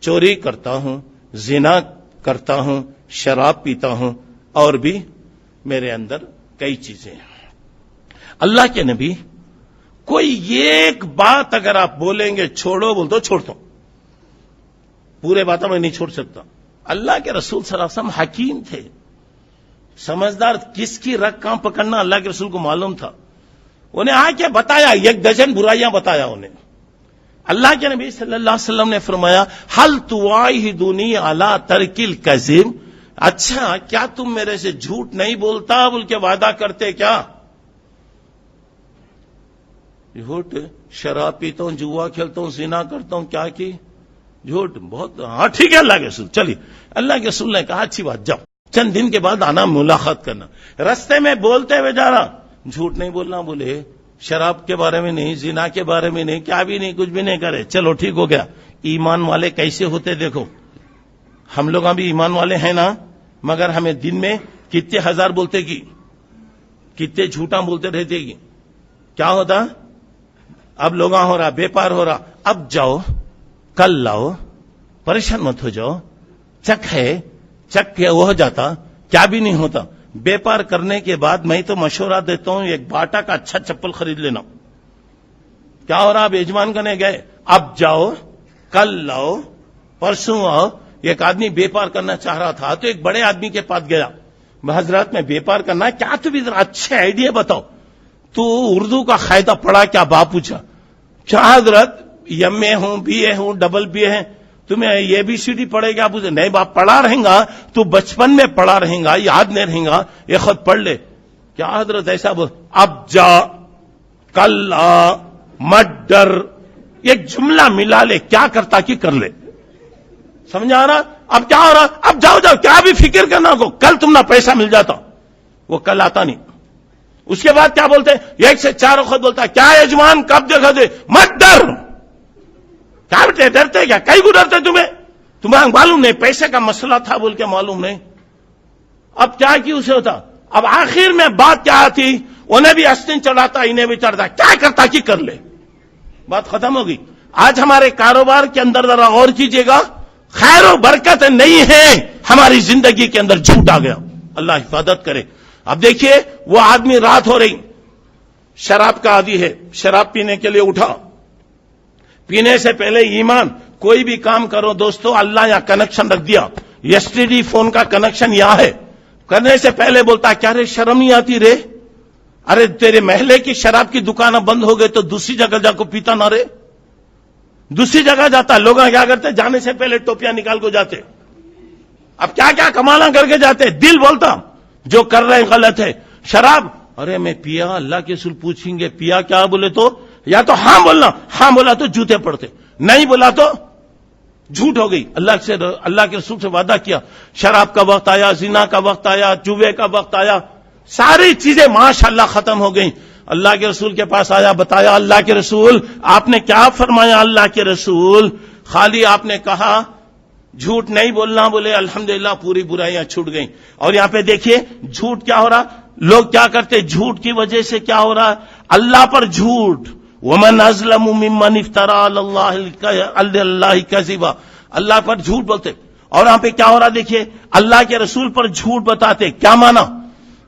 چوری کرتا ہوں، زنا کرتا ہوں، شراب پیتا ہوں، اور بھی میرے اندر کئی چیزیں ہیں۔ اللہ کے نبی، کوئی ایک بات اگر آپ بولیں گے چھوڑو، بول دو چھوڑتا ہوں، پورے باتوں میں نہیں چھوڑ سکتا۔ اللہ کے رسول صلی اللہ علیہ وسلم حکیم تھے، سمجھدار، کس کی رگ کہاں پکڑنا اللہ کے رسول کو معلوم تھا۔ انہیں آ کے بتایا، 1 ڈزن برائیاں بتایا انہیں۔ اللہ کے نبی صلی اللہ علیہ وسلم نے فرمایا حل تواعدونی علی ترک الکذب، اچھا کیا تم میرے سے جھوٹ نہیں بولتا بول کے وعدہ کرتے کیا؟ جھوٹ، شراب پیتا ہوں، جوا کھیلتا ہوں، زنا کرتا ہوں، کیا کی جھوٹ بہت، ہاں ٹھیک ہے اللہ کے رسول، چلیے۔ اللہ کے رسول نے کہا اچھی بات، جاؤ، چند دن کے بعد آنا، ملاقات کرنا۔ رستے میں بولتے ہوئے جا رہا، جھوٹ نہیں بولنا، بولے شراب کے بارے میں نہیں، زنا کے بارے میں نہیں، کیا بھی نہیں، کچھ بھی نہیں کرے، چلو ٹھیک ہو گیا۔ ایمان والے کیسے ہوتے دیکھو، ہم لوگ بھی ایمان والے ہیں نا، مگر ہمیں دن میں کتنے ہزار بولتے گی، کتنے جھوٹا بولتے رہتے گی، کیا ہوتا؟ اب لوگاں ہو رہا، بیپار ہو رہا، اب جاؤ کل لاؤ، پریشان مت ہو جاؤ، چک ہے، چک کے وہ ہو جاتا، کیا بھی نہیں ہوتا۔ بیپار کرنے کے بعد میں تو مشورہ دیتا ہوں، ایک باٹا کا اچھا چپل خرید لینا۔ کیا ہو رہا؟ اب یجمان کرنے گئے، اب جاؤ کل لاؤ، پرسوں آؤ۔ ایک آدمی بیپار کرنا چاہ رہا تھا تو ایک بڑے آدمی کے پاس گیا، حضرت میں بیپار کرنا ہے، کیا تو بھی ذرا اچھے آئیڈیا بتاؤ، تو اردو کا قاعدہ پڑھا کیا؟ باپ پوچھا، کیا حضرت ایم اے ہوں، بی اے ہوں، ڈبل بی اے ہیں، تمہیں یہ بھی سی ڈی پڑھے گا؟ پوچھے نہیں باپ، پڑھا رہیں گا تو بچپن میں پڑھا رہیں گا، یاد نہیں رہیں گا، یہ خود پڑھ لے۔ کیا حضرت ایسا بول؟ اب جا کل آ، مت ڈر، ایک جملہ ملا لے، کیا کرتا کہ کر لے. سمجھا رہا؟ اب کیا ہو رہا؟ اب جاؤ کیا بھی فکر کرنا کو، کل تم نہ پیسہ مل جاتا، وہ کل آتا نہیں. اس کے بعد کیا بولتے ہیں؟ 1 سے 4 وقت بولتا ہے کیا یجمان کب دیکھا دے، مت ڈر. کیا بیٹے ڈرتے کیا؟ کئی کو ڈرتے تمہیں معلوم نہیں پیسے کا مسئلہ تھا بول کے معلوم نہیں. اب کیا کی اسے ہوتا؟ اب آخر میں بات کیا آتی؟ انہیں بھی استن چڑھاتا، انہیں بھی چڑھتا، کیا کرتا کہ کر لے. بات ختم ہوگی. آج ہمارے کاروبار کے اندر ذرا غور کیجیے گا، خیر و برکت نہیں ہے، ہماری زندگی کے اندر جھوٹ آ گیا. اللہ حفاظت کرے. اب دیکھیے وہ آدمی رات ہو رہی، شراب کا عادی ہے، شراب پینے کے لیے اٹھا. پینے سے پہلے ایمان، کوئی بھی کام کرو دوستو، اللہ یہاں کنیکشن رکھ دیا. ایسٹی فون کا کنیکشن یہاں ہے. کرنے سے پہلے بولتا کیا رے شرم نہیں آتی رے؟ ارے تیرے محلے کی شراب کی دکانیں بند ہو گئے تو دوسری جگہ جا کو پیتا نہ رے. دوسری جگہ جاتا، لوگ کیا کرتے؟ جانے سے پہلے ٹوپیاں نکال کو جاتے. اب کیا کیا کمانا کر کے جاتے. دل بولتا جو کر رہے ہیں غلط ہے. شراب، ارے میں پیا، اللہ کے رسول پوچھیں گے پیا کیا؟ بولے تو یا تو ہاں بولنا، ہاں بولا تو جوتے پڑتے، نہیں بولا تو جھوٹ ہو گئی. اللہ کے رسول سے وعدہ کیا، شراب کا وقت آیا، زنا کا وقت آیا، جوے کا وقت آیا، ساری چیزیں ماشاءاللہ ختم ہو گئیں. اللہ کے رسول کے پاس آیا، بتایا اللہ کے رسول آپ نے کیا فرمایا؟ اللہ کے رسول خالی آپ نے کہا جھوٹ نہیں بولنا، بولے الحمدللہ پوری برائیاں چھوٹ گئیں. اور یہاں پہ دیکھیے جھوٹ کیا ہو رہا، لوگ کیا کرتے، جھوٹ کی وجہ سے کیا ہو رہا، اللہ پر جھوٹ. ومن ازلم ممن افترى علی اللہ کذبا، اللہ پر جھوٹ بولتے. اور یہاں پہ کیا ہو رہا دیکھیے، اللہ کے رسول پر جھوٹ بتاتے. کیا مانا؟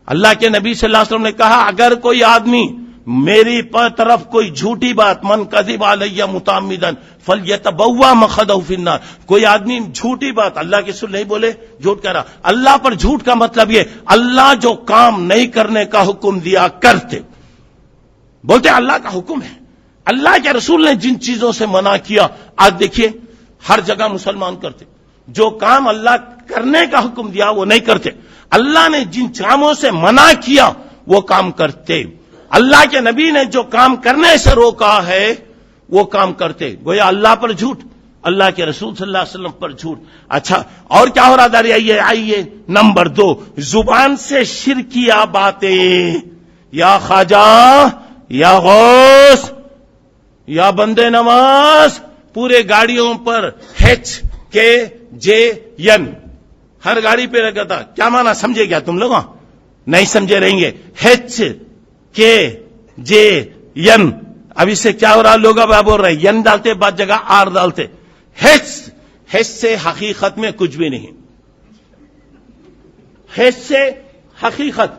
اللہ کے نبی صلی اللہ علیہ وسلم نے کہا اگر کوئی آدمی میری طرف کوئی جھوٹی بات، من کذب علی متعمدا فلیتبوأ مقعدہ فی النار، کوئی آدمی جھوٹی بات، اللہ کے رسول نہیں بولے جھوٹ کہہ رہا. اللہ پر جھوٹ کا مطلب یہ اللہ جو کام نہیں کرنے کا حکم دیا کرتے، بولتے اللہ کا حکم ہے. اللہ کے رسول نے جن چیزوں سے منع کیا، آج دیکھیے ہر جگہ مسلمان کرتے. جو کام اللہ کرنے کا حکم دیا وہ نہیں کرتے، اللہ نے جن کاموں سے منع کیا وہ کام کرتے. اللہ کے نبی نے جو کام کرنے سے روکا ہے وہ کام کرتے. گویا اللہ پر جھوٹ، اللہ کے رسول صلی اللہ علیہ وسلم پر جھوٹ. اچھا اور کیا ہو رہا آئیے نمبر 2، زبان سے شرکیہ باتیں. یا خواجہ، یا غوث، یا بندے نواز، پورے گاڑیوں پر HKJN ہر گاڑی پہ رکھا تھا. کیا مانا سمجھے کیا تم لوگ؟ نہیں سمجھے رہیں گے. HKJN. اب اس سے کیا ہو رہا، لوگ اب بول رہے ین ڈالتے، بعض جگہ آر ڈالتے. ہیچ سے حقیقت میں کچھ بھی نہیں. ہیچ سے حقیقت،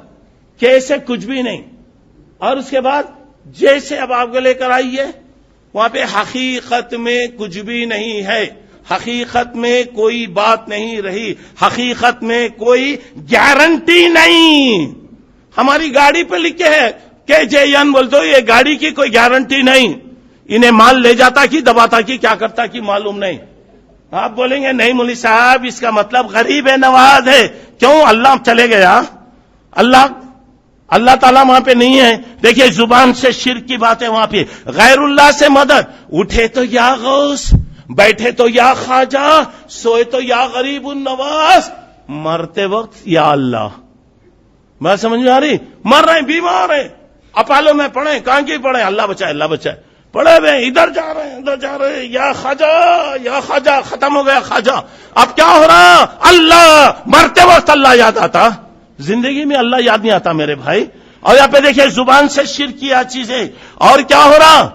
کے سے کچھ بھی نہیں. اور اس کے بعد جیسے اب آپ کو لے کر آئیے، وہاں پہ حقیقت میں کچھ بھی نہیں ہے، حقیقت میں کوئی بات نہیں رہی، حقیقت میں کوئی گارنٹی نہیں. ہماری گاڑی پہ لکھے ہے KJN، بولتے ہو یہ گاڑی کی کوئی گارنٹی نہیں. انہیں مال لے جاتا کہ دباتا کہ کیا کرتا کہ معلوم نہیں. آپ بولیں گے نہیں مولوی صاحب اس کا مطلب غریب نواز ہے. کیوں؟ اللہ چلے گیا، اللہ تعالیٰ وہاں پہ نہیں ہے. دیکھیے زبان سے شرک کی باتیں وہاں پہ، غیر اللہ سے مدد. اٹھے تو یا غوث، بیٹھے تو یا خواجہ، سوئے تو یا غریب النواز، مرتے وقت یا اللہ. میں سمجھ میں آ رہی؟ مر رہے ہیں، بیمار ہیں، اپالو میں پڑھیں، کہاں کی پڑھیں، اللہ بچائے اللہ بچائے، پڑھے ہوئے ادھر جا رہے ہیں ادھر جا رہے ہیں، یا خواجہ یا خواجہ، ختم ہو گیا خواجہ. اب کیا ہو رہا؟ اللہ، مرتے وقت اللہ یاد آتا، زندگی میں اللہ یاد نہیں آتا میرے بھائی. اور یہاں پہ دیکھیں زبان سے شرک کیا چیزیں. اور کیا ہو رہا؟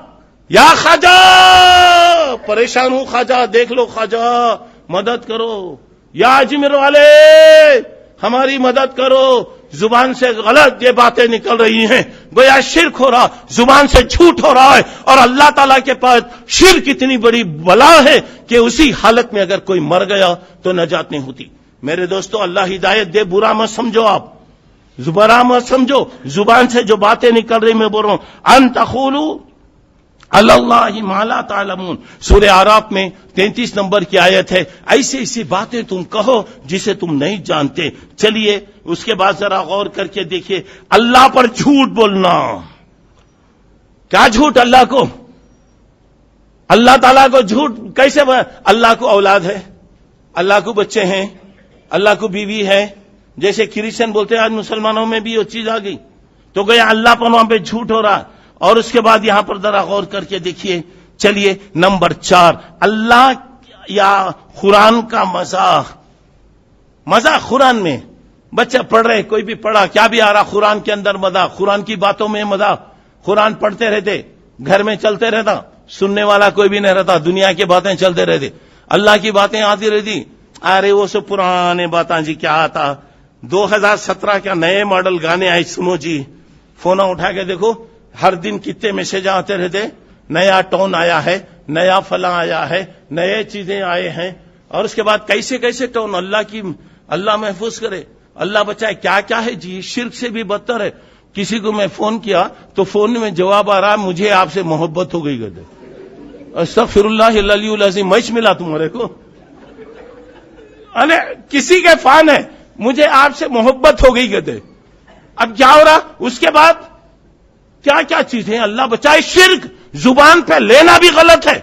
یا خواجہ، پریشان ہوں خواجہ، دیکھ لو خواجہ مدد کرو، یا اجمیر والے ہماری مدد کرو. زبان سے غلط یہ باتیں نکل رہی ہیں، گویا شرک ہو رہا، زبان سے جھوٹ ہو رہا ہے. اور اللہ تعالیٰ کے پاس شرک اتنی بڑی بلا ہے کہ اسی حالت میں اگر کوئی مر گیا تو نجات نہیں ہوتی. میرے دوستو اللہ ہدایت دے، برا مت سمجھو، آپ برا مت سمجھو. زبان سے جو باتیں نکل رہی میں بول رہا ہوں، ان تقولوا علی اللہ ما لا تعلمون. سورہ اعراف میں 33 نمبر کی آیت ہے. ایسی باتیں تم کہو جسے تم نہیں جانتے. چلیے اس کے بعد ذرا غور کر کے دیکھیے، اللہ پر جھوٹ بولنا. کیا جھوٹ؟ اللہ کو اللہ تعالیٰ کو جھوٹ کیسے اللہ کو اولاد ہے، اللہ کو بچے ہیں، اللہ کو بیوی ہے، جیسے کرسچن بولتے ہیں آج مسلمانوں میں بھی وہ چیز آ گئی، تو گیا اللہ پر وہاں پہ جھوٹ ہو رہا. اور اس کے بعد یہاں پر ذرا غور کر کے دیکھیے. چلیے نمبر 4، اللہ یا قرآن کا مذاق قرآن میں بچہ پڑھ رہے، کوئی بھی پڑھا، کیا بھی آ رہا قرآن کے اندر مذاق، قرآن کی باتوں میں مذاق، قرآن پڑھتے رہتے، گھر میں چلتے رہتا، سننے والا کوئی بھی نہیں رہتا، دنیا کی باتیں چلتے رہتے، اللہ کی باتیں آتی رہتی. ارے وہ سب پرانے باتیں جی، کیا آتا 2017 کا نئے ماڈل گانے آئے، سنو جی، فون اٹھا کے دیکھو، ہر دن کتنے میسج آتے رہتے، نیا ٹون آیا ہے، نیا فلاں آیا ہے، نئے چیزیں آئے ہیں. اور اس کے بعد کیسے کیسے ٹون، اللہ محفوظ کرے، اللہ بچائے. کیا کیا ہے جی، شرک سے بھی بدتر ہے. کسی کو میں فون کیا تو فون میں جواب آ رہا، مجھے آپ سے محبت ہو گئی. کہتے استغفر اللہ العلی العظیم، میچ ملا تمہارے کو، کسی کے فان ہے، مجھے آپ سے محبت ہو گئی. کہتے اب کیا ہو رہا، اس کے بعد کیا کیا چیزیں، اللہ بچائے. شرک زبان پہ لینا بھی غلط ہے.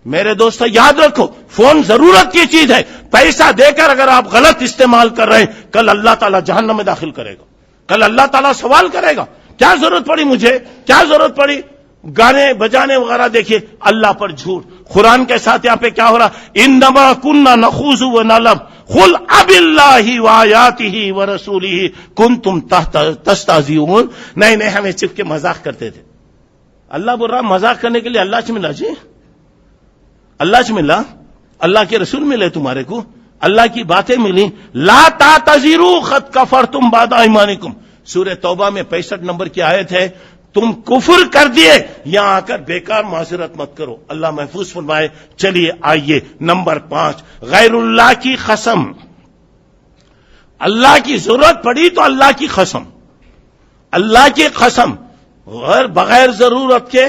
میرے دوستو یاد رکھو، فون ضرورت کی چیز ہے. پیسہ دے کر اگر آپ غلط استعمال کر رہے ہیں، کل اللہ تعالیٰ جہنم میں داخل کرے گا. کل اللہ تعالیٰ سوال کرے گا، کیا ضرورت پڑی مجھے، کیا ضرورت پڑی گانے بجانے وغیرہ. دیکھیے اللہ پر جھوٹ. قرآن کے ساتھ یہاں پہ کیا ہو رہا، انما کننا نخوض ونلعب قل اب اللہ وآیاتہ ورسولہ کنتم تستہزئون. نہیں ہمیں چپ کے مذاق کرتے تھے. اللہ بول رہا مذاق کرنے کے لیے اللہ سے ملا جی، اللہ سے ملا، اللہ کے رسول ملے تمہارے کو، اللہ کی باتیں ملی. لا تعتذروا قد کفرتم بعد ایمانکم، سورہ توبہ میں 65 نمبر کی آیت ہے. تم کفر کر دیے، یہاں آ کر بیکار معذرت مت کرو، اللہ محفوظ فرمائے. چلیے آئیے نمبر 5، غیر اللہ کی قسم. اللہ کی ضرورت پڑی تو اللہ کی قسم، اللہ کی قسم، بغیر ضرورت کے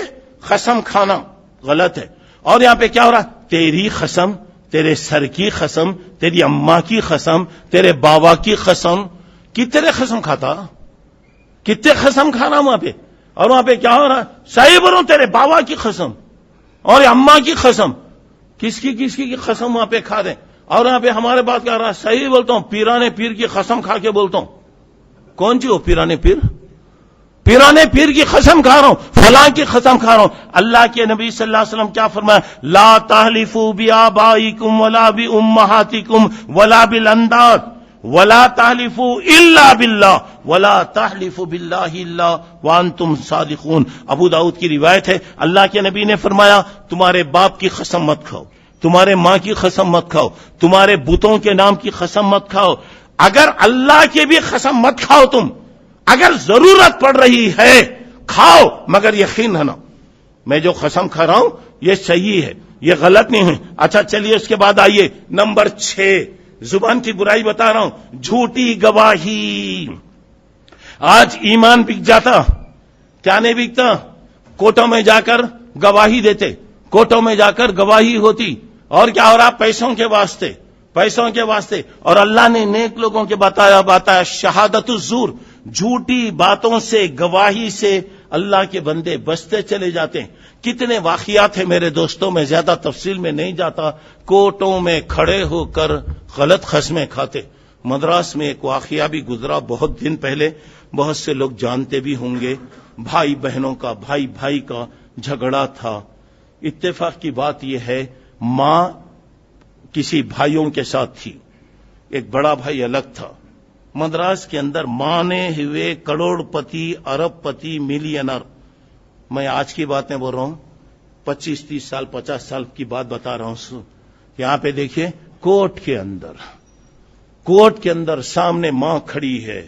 قسم کھانا غلط ہے. اور یہاں پہ کیا ہو رہا، تیری قسم، تیرے سر کی قسم، تیری اماں کی قسم، تیرے بابا کی قسم. کتنے قسم کھاتا، کتنے قسم کھانا وہاں پہ. اور وہاں پہ کیا ہو رہا، صحیح بولو، تیرے بابا کی قسم اور اماں کی قسم، کس کی قسم وہاں پہ کھا دیں. اور وہاں پہ ہمارے بات کر رہا، صحیح بولتا ہوں، پیرانے پیر کی قسم کھا کے بولتا ہوں. کون سی ہو پیرانے پیر، پیرانے پیر کی قسم کھا رہا ہوں، فلاں کی قسم کھا رہا ہوں. اللہ کے نبی صلی اللہ علیہ وسلم کیا فرمایا، لا تحلفوا بآبائکم ولا بامہاتکم ولا بالانداد ولا تحلفوا الا باللہ ولا تحلفوا باللہ الا وانتم صادقون. ابو داؤد کی روایت ہے، اللہ کے نبی نے فرمایا تمہارے باپ کی قسم مت کھاؤ، تمہارے ماں کی قسم مت کھاؤ، تمہارے بتوں کے نام کی قسم مت کھاؤ. اگر اللہ کی بھی قسم مت کھاؤ تم، اگر ضرورت پڑ رہی ہے کھاؤ، مگر یقین ہے نا میں جو قسم کھا رہا ہوں یہ صحیح ہے، یہ غلط نہیں ہے. اچھا چلیے اس کے بعد آئیے نمبر 6، زبان کی برائی بتا رہا ہوں، جھوٹی گواہی. آج ایمان بک جاتا، کیا نہیں بکتا، کوٹوں میں جا کر گواہی دیتے، کوٹوں میں جا کر گواہی ہوتی. اور کیا ہو رہا، پیسوں کے واسطے، پیسوں کے واسطے. اور اللہ نے نیک لوگوں کے بتایا شہادت الزور، جھوٹی باتوں سے، گواہی سے اللہ کے بندے بچتے چلے جاتے ہیں. کتنے واقعات ہیں میرے دوستوں، میں زیادہ تفصیل میں نہیں جاتا. کوٹوں میں کھڑے ہو کر غلط قسمیں کھاتے. مدراس میں ایک واقعہ بھی گزرا بہت دن پہلے، بہت سے لوگ جانتے بھی ہوں گے. بھائی بہنوں کا، بھائی بھائی کا جھگڑا تھا. اتفاق کی بات یہ ہے، ماں کسی بھائیوں کے ساتھ تھی، ایک بڑا بھائی الگ تھا. مدراس کے اندر مانے ہوئے کروڑ پتی، ارب پتی، ملینر. میں آج کی بات نہیں بول رہا ہوں، 25-30 سال 50 سال کی بات بتا رہا ہوں. یہاں پہ دیکھیے کوٹ کے اندر سامنے ماں کھڑی ہے.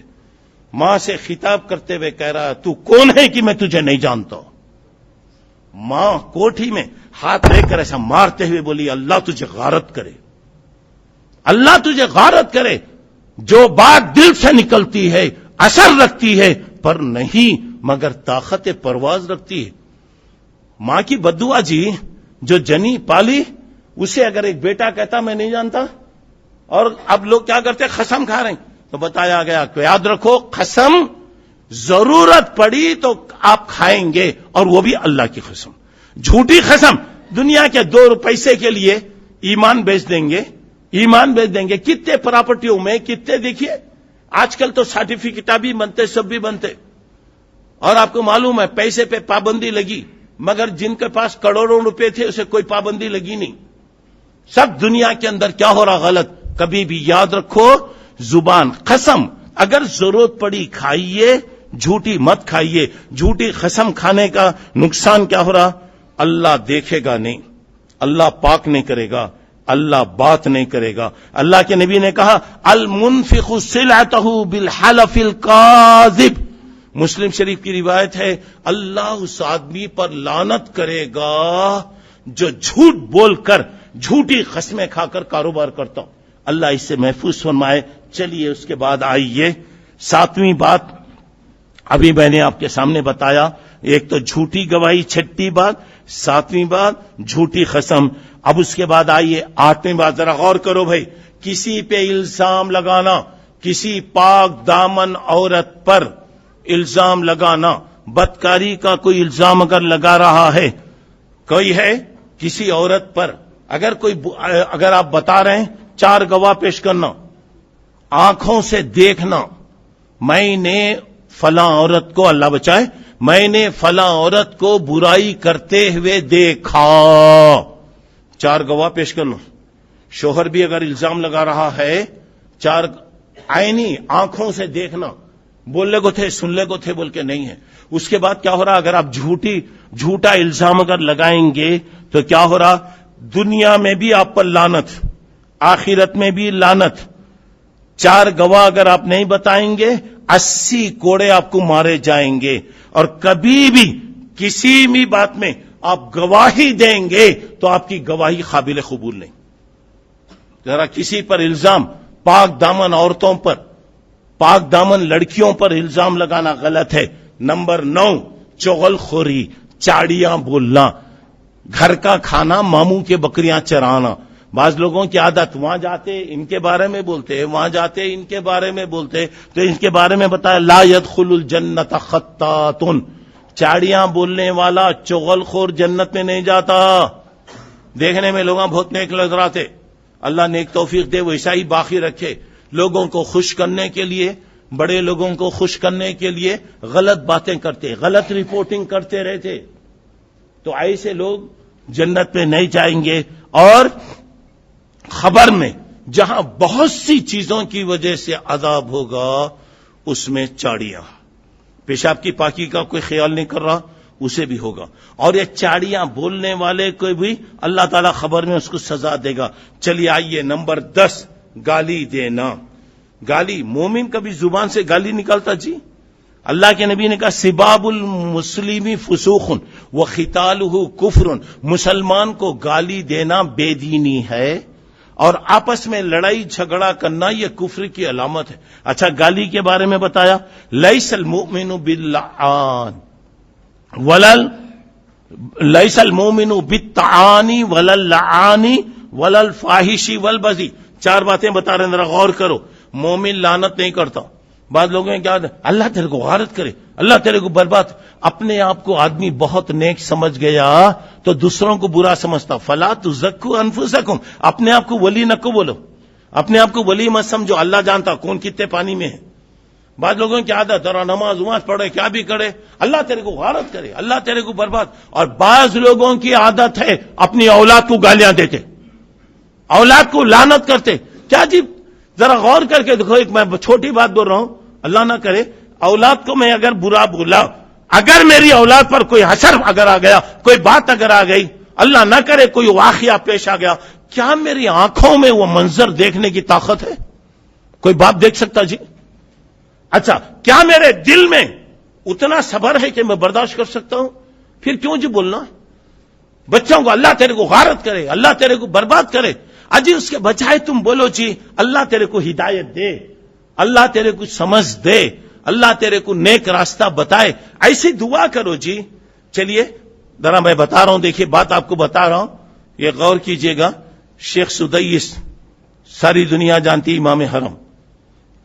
ماں سے خطاب کرتے ہوئے کہہ رہا، تو کون ہے کہ میں تجھے نہیں جانتا. ماں کوٹھی میں ہاتھ لے کر ایسا مارتے ہوئے بولی، اللہ تجھے غارت کرے، اللہ تجھے غارت کرے. جو بات دل سے نکلتی ہے اثر رکھتی ہے، پر نہیں مگر طاقت پرواز رکھتی ہے. ماں کی بددعا جی، جو جنی پالی اسے اگر ایک بیٹا کہتا میں نہیں جانتا. اور اب لوگ کیا کرتے، قسم کھا رہے ہیں. تو بتایا گیا کہ یاد رکھو، قسم ضرورت پڑی تو آپ کھائیں گے، اور وہ بھی اللہ کی قسم. جھوٹی قسم دنیا کے 2 پیسے کے لیے ایمان بیچ دیں گے، ایمان بیچ دیں گے. کتنے پراپرٹیوں میں کتنے، دیکھیے آج کل تو سرٹیفکیٹ بھی بنتے، سب بھی بنتے، اور آپ کو معلوم ہے پیسے پہ پابندی لگی، مگر جن کے پاس کروڑوں روپے تھے اسے کوئی پابندی لگی نہیں. سب دنیا کے اندر کیا ہو رہا غلط. کبھی بھی یاد رکھو، زبان قسم اگر ضرورت پڑی کھائیے، جھوٹی مت کھائیے. جھوٹی قسم کھانے کا نقصان کیا ہو رہا؟ اللہ دیکھے گا نہیں، اللہ پاک نہیں کرے گا، اللہ بات نہیں کرے گا. اللہ کے نبی نے کہا المنفق سلعتہ بالحلف الکاذب. مسلم شریف کی روایت ہے اللہ اس آدمی پر لعنت کرے گا جو جھوٹ بول کر، جھوٹی قسمیں کھا کر کاروبار کرتا ہوں. اللہ اس سے محفوظ فرمائے. چلیے اس کے بعد آئیے 7ویں بات. ابھی میں نے آپ کے سامنے بتایا، ایک تو جھوٹی گواہی، 6ٹی بات. 7ویں بات جھوٹی قسم. اب اس کے بعد آئیے 8ویں بات. ذرا غور کرو بھائی، کسی پہ الزام لگانا، کسی پاک دامن عورت پر الزام لگانا. بدکاری کا کوئی الزام اگر لگا رہا ہے، کوئی ہے کسی عورت پر، اگر آپ بتا رہے ہیں 4 گواہ پیش کرنا، آنکھوں سے دیکھنا، میں نے فلاں عورت کو، اللہ بچائے، میں نے فلاں عورت کو برائی کرتے ہوئے دیکھا، 4 گواہ پیش کرنا. شوہر بھی اگر الزام لگا رہا ہے، 4 عینی آنکھوں سے دیکھنا، بولنے کو تھے سننے کو تھے بول کے نہیں ہے. اس کے بعد کیا ہو رہا؟ اگر آپ جھوٹا الزام اگر لگائیں گے تو کیا ہو رہا؟ دنیا میں بھی آپ پر لعنت، آخرت میں بھی لعنت. 4 گواہ اگر آپ نہیں بتائیں گے 80 کوڑے آپ کو مارے جائیں گے. اور کبھی بھی کسی بھی بات میں آپ گواہی دیں گے تو آپ کی گواہی قابل قبول نہیں. ذرا کسی پر الزام، پاک دامن عورتوں پر، پاک دامن لڑکیوں پر الزام لگانا غلط ہے. نمبر 9 چغل خوری، چاڑیاں بولنا، گھر کا کھانا ماموں کے بکریاں چرانا. بعض لوگوں کی عادت، وہاں جاتے ان کے بارے میں بولتے، وہاں جاتے ان کے بارے میں بولتے، تو ان کے بارے میں بتایا لا يدخل الجنت خطات. چاڑیاں بولنے والا، چغل خور جنت میں نہیں جاتا. دیکھنے میں لوگ بہت نیک نظر آتے، اللہ نیک توفیق دے، ویسا ہی باقی رکھے. لوگوں کو خوش کرنے کے لیے، بڑے لوگوں کو خوش کرنے کے لیے غلط باتیں کرتے، غلط رپورٹنگ کرتے رہتے، تو ایسے لوگ جنت میں نہیں جائیں گے. اور خبر میں جہاں بہت سی چیزوں کی وجہ سے عذاب ہوگا، اس میں چاڑیاں، پیشاب کی پاکی کا کوئی خیال نہیں کر رہا، اسے بھی ہوگا. اور یہ چاڑیاں بولنے والے کو بھی اللہ تعالیٰ خبر میں اس کو سزا دے گا. چلیے آئیے نمبر 10 گالی دینا. گالی، مومن کبھی زبان سے گالی نکالتا؟ جی اللہ کے نبی نے کہا سباب المسلم فسوق وقتالہ کفر. مسلمان کو گالی دینا بے دینی ہے، اور آپس میں لڑائی جھگڑا کرنا یہ کفر کی علامت ہے. اچھا گالی کے بارے میں بتایا لیس المؤمن باللعان لیس المؤمن بالطعان ولا اللعان ولا الفاحش والبذی. 4 باتیں بتا رہے ہیں، ذرا غور کرو. مومن لعنت نہیں کرتا. بعض لوگوں نے کیا، اللہ تیرے کو غارت کرے، اللہ تیرے کو برباد. اپنے آپ کو آدمی بہت نیک سمجھ گیا تو دوسروں کو برا سمجھتا. فلا تزکوا انفسکم، اپنے آپ کو ولی نہ کو بولو، اپنے آپ کو ولی مت سمجھو، اللہ جانتا کون کتنے پانی میں ہے. بعض لوگوں کی عادت، ذرا نماز پڑھے، کیا بھی کرے، اللہ تیرے کو غارت کرے، اللہ تیرے کو برباد. اور بعض لوگوں کی عادت ہے اپنی اولاد کو گالیاں دیتے، اولاد کو لعنت کرتے. کیا جی، ذرا غور کر کے دیکھو. ایک میں چھوٹی بات بول رہا ہوں، اللہ نہ کرے اولاد کو میں اگر برا بولا، اگر میری اولاد پر کوئی حشر اگر آ گیا، کوئی بات اگر آ گئی، اللہ نہ کرے کوئی واقعہ پیش آ گیا، کیا میری آنکھوں میں وہ منظر دیکھنے کی طاقت ہے؟ کوئی باپ دیکھ سکتا جی؟ اچھا کیا میرے دل میں اتنا صبر ہے کہ میں برداشت کر سکتا ہوں؟ پھر کیوں جی بولنا؟ بچوں کو اللہ تیرے کو غارت کرے، اللہ تیرے کو برباد کرے. اجی اس کے بجائے تم بولو جی اللہ تیرے کو ہدایت دے، اللہ تیرے کو سمجھ دے، اللہ تیرے کو نیک راستہ بتائے، ایسی دعا کرو جی. چلیے ذرا میں بتا رہا ہوں، دیکھیے بات آپ کو بتا رہا ہوں، یہ غور کیجئے گا. شیخ سدیس ساری دنیا جانتی، امام حرم.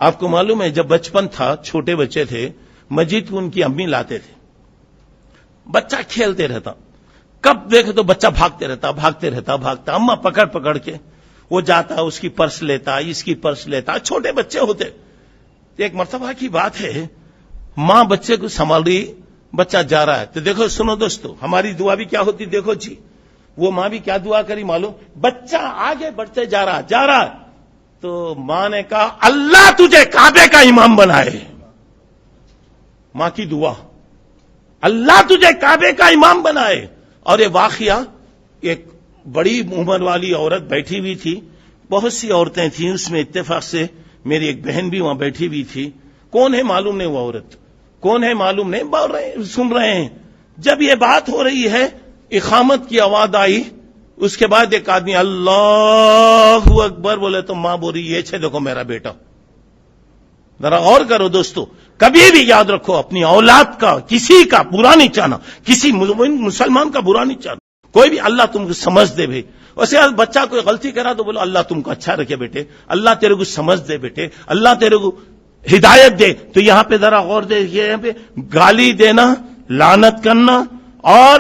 آپ کو معلوم ہے جب بچپن تھا، چھوٹے بچے تھے، مسجد کو ان کی امی لاتے تھے، بچہ کھیلتے رہتا. کب دیکھے تو بچہ بھاگتے رہتا اما پکڑ کے وہ جاتا، اس کی پرس لیتا، اس کی پرس لیتا، چھوٹے بچے ہوتے. ایک مرتبہ کی بات ہے، ماں بچے کو سنبھال رہی، بچہ جا رہا ہے. تو دیکھو سنو دوستو، ہماری دعا بھی کیا ہوتی، دیکھو جی وہ ماں بھی کیا دعا کری معلوم، بچہ آگے بڑھتے جا رہا تو ماں نے کہا اللہ تجھے کعبے کا امام بنائے. ماں کی دعا، اللہ تجھے کعبے کا امام بنائے. اور یہ واقعہ، ایک بڑی عمر والی عورت بیٹھی ہوئی تھی، بہت سی عورتیں تھیں اس میں، اتفاق سے میری ایک بہن بھی وہاں بیٹھی ہوئی تھی. کون ہے معلوم نہیں وہ عورت، کون ہے معلوم نہیں، بول رہے ہیں، سن رہے ہیں. جب یہ بات ہو رہی ہے، اقامت کی آواز آئی، اس کے بعد ایک آدمی اللہ اکبر بولے تو ماں بول رہی ہے دیکھو میرا بیٹا. ذرا غور کرو دوستو، کبھی بھی یاد رکھو اپنی اولاد کا کسی کا برا نہیں چاہنا، کسی مسلمان کا برا نہیں چاہنا. کوئی بھی اللہ تم کو سمجھ دے بھائی. ویسے بچہ کوئی غلطی کرا تو بولو اللہ تم کو اچھا رکھے بیٹے، اللہ تیرے کو سمجھ دے بیٹے، اللہ تیرے کو ہدایت دے. تو یہاں پہ ذرا غور دے، یہاں پہ گالی دینا، لعنت کرنا، اور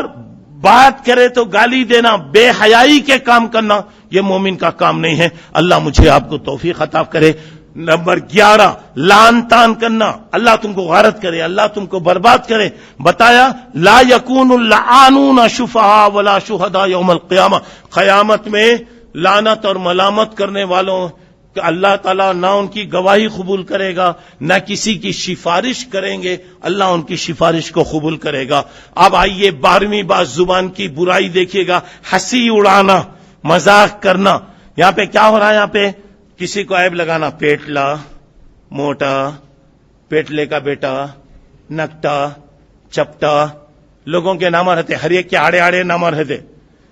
بات کرے تو گالی دینا، بے حیائی کے کام کرنا، یہ مومن کا کام نہیں ہے. اللہ مجھے آپ کو توفیق عطا کرے. نمبر 11، لعن تان کرنا، اللہ تم کو غارت کرے، اللہ تم کو برباد کرے. بتایا لا یکون اللعانون شفعاء ولا شہداء یوم القیامہ. قیامت میں لعنت اور ملامت کرنے والوں کہ اللہ تعالیٰ نہ ان کی گواہی قبول کرے گا، نہ کسی کی سفارش کریں گے، اللہ ان کی سفارش کو قبول کرے گا. اب آئیے 12ویں بات، زبان کی برائی دیکھیے گا. ہنسی اڑانا، مذاق کرنا. یہاں پہ کیا ہو رہا ہے، یہاں پہ کسی کو عیب لگانا، پیٹلا، موٹا، پیٹلے کا بیٹا، نکٹا، چپٹا، لوگوں کے نام رہتے، ہر ایک کے آڑے آڑے نام رہتے.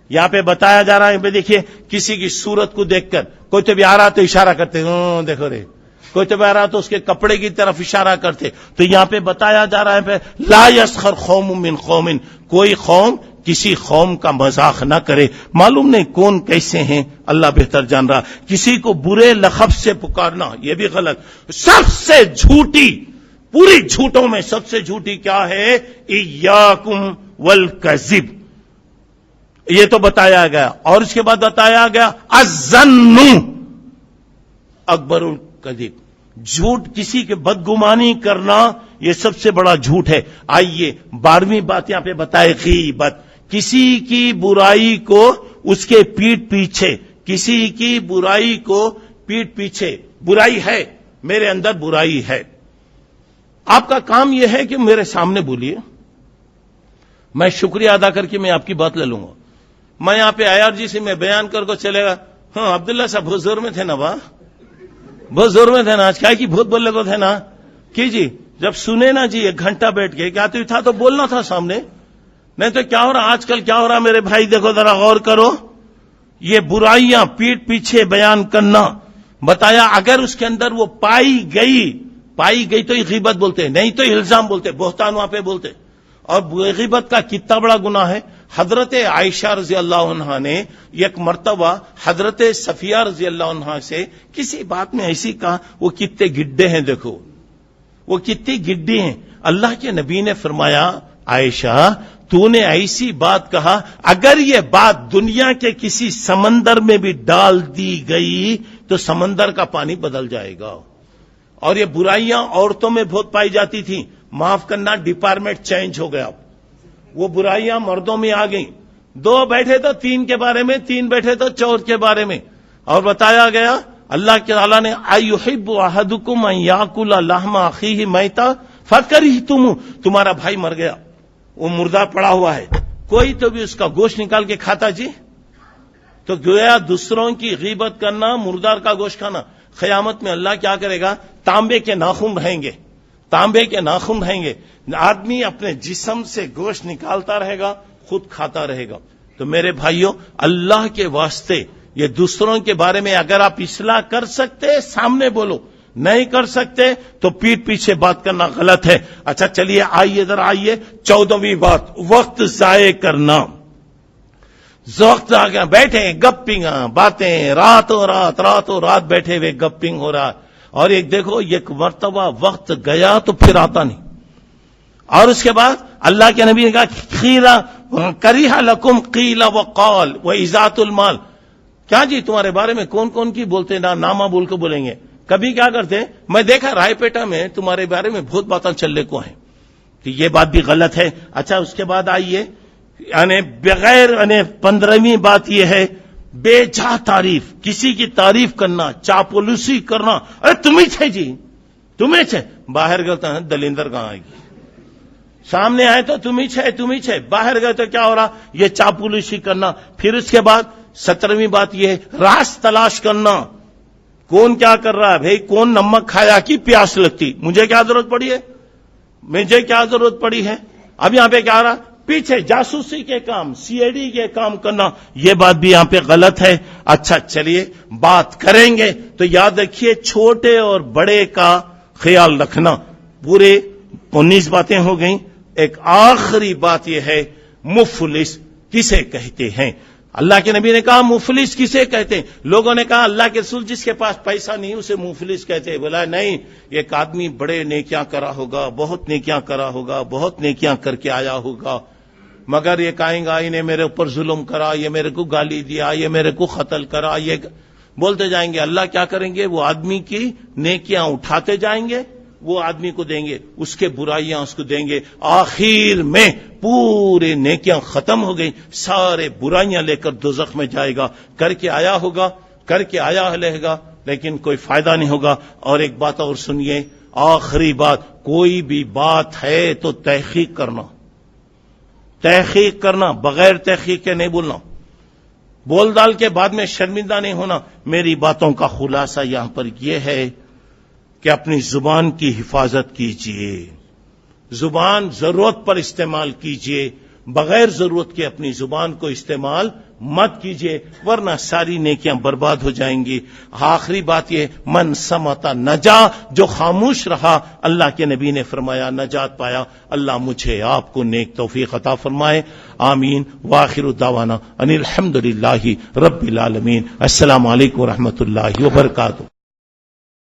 یہاں پہ بتایا جا رہا ہے، دیکھیے کسی کی صورت کو دیکھ کر کوئی تو بھی آ رہا تو اشارہ کرتے، دیکھو رے، کوئی تو بھی آ رہا تو اس کے کپڑے کی طرف اشارہ کرتے. تو یہاں پہ بتایا جا رہا ہے لا یسخر قوم من قوم، کوئی قوم کسی قوم کا مذاق نہ کرے. معلوم نہیں کون کیسے ہیں، اللہ بہتر جان رہا. کسی کو برے لقب سے پکارنا یہ بھی غلط. سب سے جھوٹی، پوری جھوٹوں میں سب سے جھوٹی کیا ہے، ایاکم والکذب. یہ تو بتایا گیا. اور اس کے بعد بتایا گیا الظن اکبر الکذب، جھوٹ، کسی کے بدگمانی کرنا یہ سب سے بڑا جھوٹ ہے. آئیے 12ویں بات یہاں پہ بتائے غیبت، کسی کی برائی کو اس کے پیٹ پیچھے، کسی کی برائی کو پیٹ پیچھے. برائی ہے، میرے اندر برائی ہے، آپ کا کام یہ ہے کہ میرے سامنے بولیے، میں شکریہ ادا کر کے میں آپ کی بات لے لوں گا. میں یہاں پہ IRG سے میں بیان کر کو چلے گا، ہاں عبداللہ صاحب بہت زور میں تھے نا، بہت زور میں تھے نا، آج کیا کی بہت بولنے کو تھے نا، کی جی جب سنے نا جی 1 گھنٹہ بیٹھ کے، کیا تو تھا تو بولنا تھا سامنے. نہیں تو کیا ہو رہا آج کل، کیا ہو رہا میرے بھائی، دیکھو ذرا غور کرو. یہ برائیاں پیٹ پیچھے بیان کرنا، بتایا اگر اس کے اندر وہ پائی گئی تو غیبت بولتے، نہیں تو الزام بولتے، بہتان وہاں پہ بولتے. اور غیبت کا کتنا بڑا گناہ ہے. حضرت عائشہ رضی اللہ عنہا نے ایک مرتبہ حضرت صفیہ رضی اللہ عنہا سے کسی بات میں ایسی کہا، وہ کتنے گڈے ہیں، دیکھو وہ کتنی گڈی ہیں. اللہ کے نبی نے فرمایا عائشہ تو نے ایسی بات کہا، اگر یہ بات دنیا کے کسی سمندر میں بھی ڈال دی گئی تو سمندر کا پانی بدل جائے گا. اور یہ برائیاں عورتوں میں بہت پائی جاتی تھیں، معاف کرنا ڈپارٹمنٹ چینج ہو گیا، وہ برائیاں مردوں میں آ گئیں. 2 بیٹھے تو 3 کے بارے میں، 3 بیٹھے تو 4 کے بارے میں. اور بتایا گیا اللہ کے تعالیٰ نے ایحب احدکم ان یاکل لحم اخیہ میتا فکرہتم، تمہارا بھائی مر گیا، وہ مردہ پڑا ہوا ہے، کوئی تو بھی اس کا گوشت نکال کے کھاتا جی. تو گویا دوسروں کی غیبت کرنا، مردار کا گوشت کھانا. قیامت میں اللہ کیا کرے گا، تانبے کے ناخن رہیں گے، تانبے کے ناخن رہیں گے. آدمی اپنے جسم سے گوشت نکالتا رہے گا، خود کھاتا رہے گا. تو میرے بھائیوں، اللہ کے واسطے یہ دوسروں کے بارے میں اگر آپ اصلاح کر سکتے سامنے بولو، نہیں کر سکتے تو پیٹ پیچھے بات کرنا غلط ہے. اچھا چلیے آئیے ادھر آئیے. 14ویں بات، وقت ضائع کرنا. وقت آ گیا، بیٹھے گپنگ باتیں، راتوں رات بیٹھے ہوئے گپنگ ہو رہا. اور ایک دیکھو، ایک مرتبہ وقت گیا تو پھر آتا نہیں. اور اس کے بعد اللہ کے نبی نے کہا قیلا کریہ لکم قیل وقال وإزاۃ المال. کیا جی تمہارے بارے میں کون کون کی بولتے نا نامہ بول کے بولیں گے. کبھی کیا کرتے ہیں, میں دیکھا رائے پیٹا میں تمہارے بارے میں بہت باتیں چلنے کو ہیں, تو یہ بات بھی غلط ہے. اچھا اس کے بعد آئیے یعنی بغیر 15ویں بات یہ ہے بے جا تعریف, کسی کی تعریف کرنا, چاپلوسی کرنا. ارے تمہیں چھے جی, تمہیں چھے. باہر گئے تو دلیندر کہاں آئے گی, سامنے آئے تو تمہیں چھے, باہر گئے تو کیا ہو رہا, یہ چاپلوسی کرنا. پھر اس کے بعد 17ویں بات یہ ہے راز تلاش کرنا. کون کیا کر رہا ہے بھائی, کون نمک کھایا کی پیاس لگتی, مجھے کیا ضرورت پڑی ہے. اب یہاں پہ کیا رہا, پیچھے جاسوسی کے کام, CID کے کام کرنا, یہ بات بھی یہاں پہ غلط ہے. اچھا چلیے بات کریں گے تو یاد رکھیے چھوٹے اور بڑے کا خیال رکھنا. پورے 19 باتیں ہو گئیں. ایک آخری بات یہ ہے مفلس کسے کہتے ہیں. اللہ کے نبی نے کہا مفلس کسے کہتے ہیں. لوگوں نے کہا اللہ کے رسول جس کے پاس پیسہ نہیں اسے مفلس کہتے ہیں. بولا نہیں, ایک آدمی بڑے نیکیاں کرا ہوگا, بہت نیکیاں کرا ہوگا, بہت نیکیاں کر کے آیا ہوگا, مگر یہ کہیں گا انہیں میرے اوپر ظلم کرا, یہ میرے کو گالی دیا, یہ میرے کو قتل کرا, یہ بولتے جائیں گے. اللہ کیا کریں گے, وہ آدمی کی نیکیاں اٹھاتے جائیں گے, وہ آدمی کو دیں گے, اس کے برائیاں اس کو دیں گے. آخر میں پورے نیکیاں ختم ہو گئی, سارے برائیاں لے کر دوزخ میں جائے گا. کر کے آیا رہے گا لیکن کوئی فائدہ نہیں ہوگا. اور ایک بات اور سنیے, آخری بات, کوئی بھی بات ہے تو تحقیق کرنا, بغیر تحقیق کے نہیں بولنا. بول ڈال کے بعد میں شرمندہ نہیں ہونا. میری باتوں کا خلاصہ یہاں پر یہ ہے کہ اپنی زبان کی حفاظت کیجیے, زبان ضرورت پر استعمال کیجیے, بغیر ضرورت کے اپنی زبان کو استعمال مت کیجیے, ورنہ ساری نیکیاں برباد ہو جائیں گی. آخری بات یہ, من سمتا نجا, جو خاموش رہا اللہ کے نبی نے فرمایا نجات پایا. اللہ مجھے آپ کو نیک توفیق عطا فرمائے, آمین. وآخر دعوانا ان الحمدللہ رب العالمین. السلام علیکم ورحمۃ اللہ وبرکاتہ.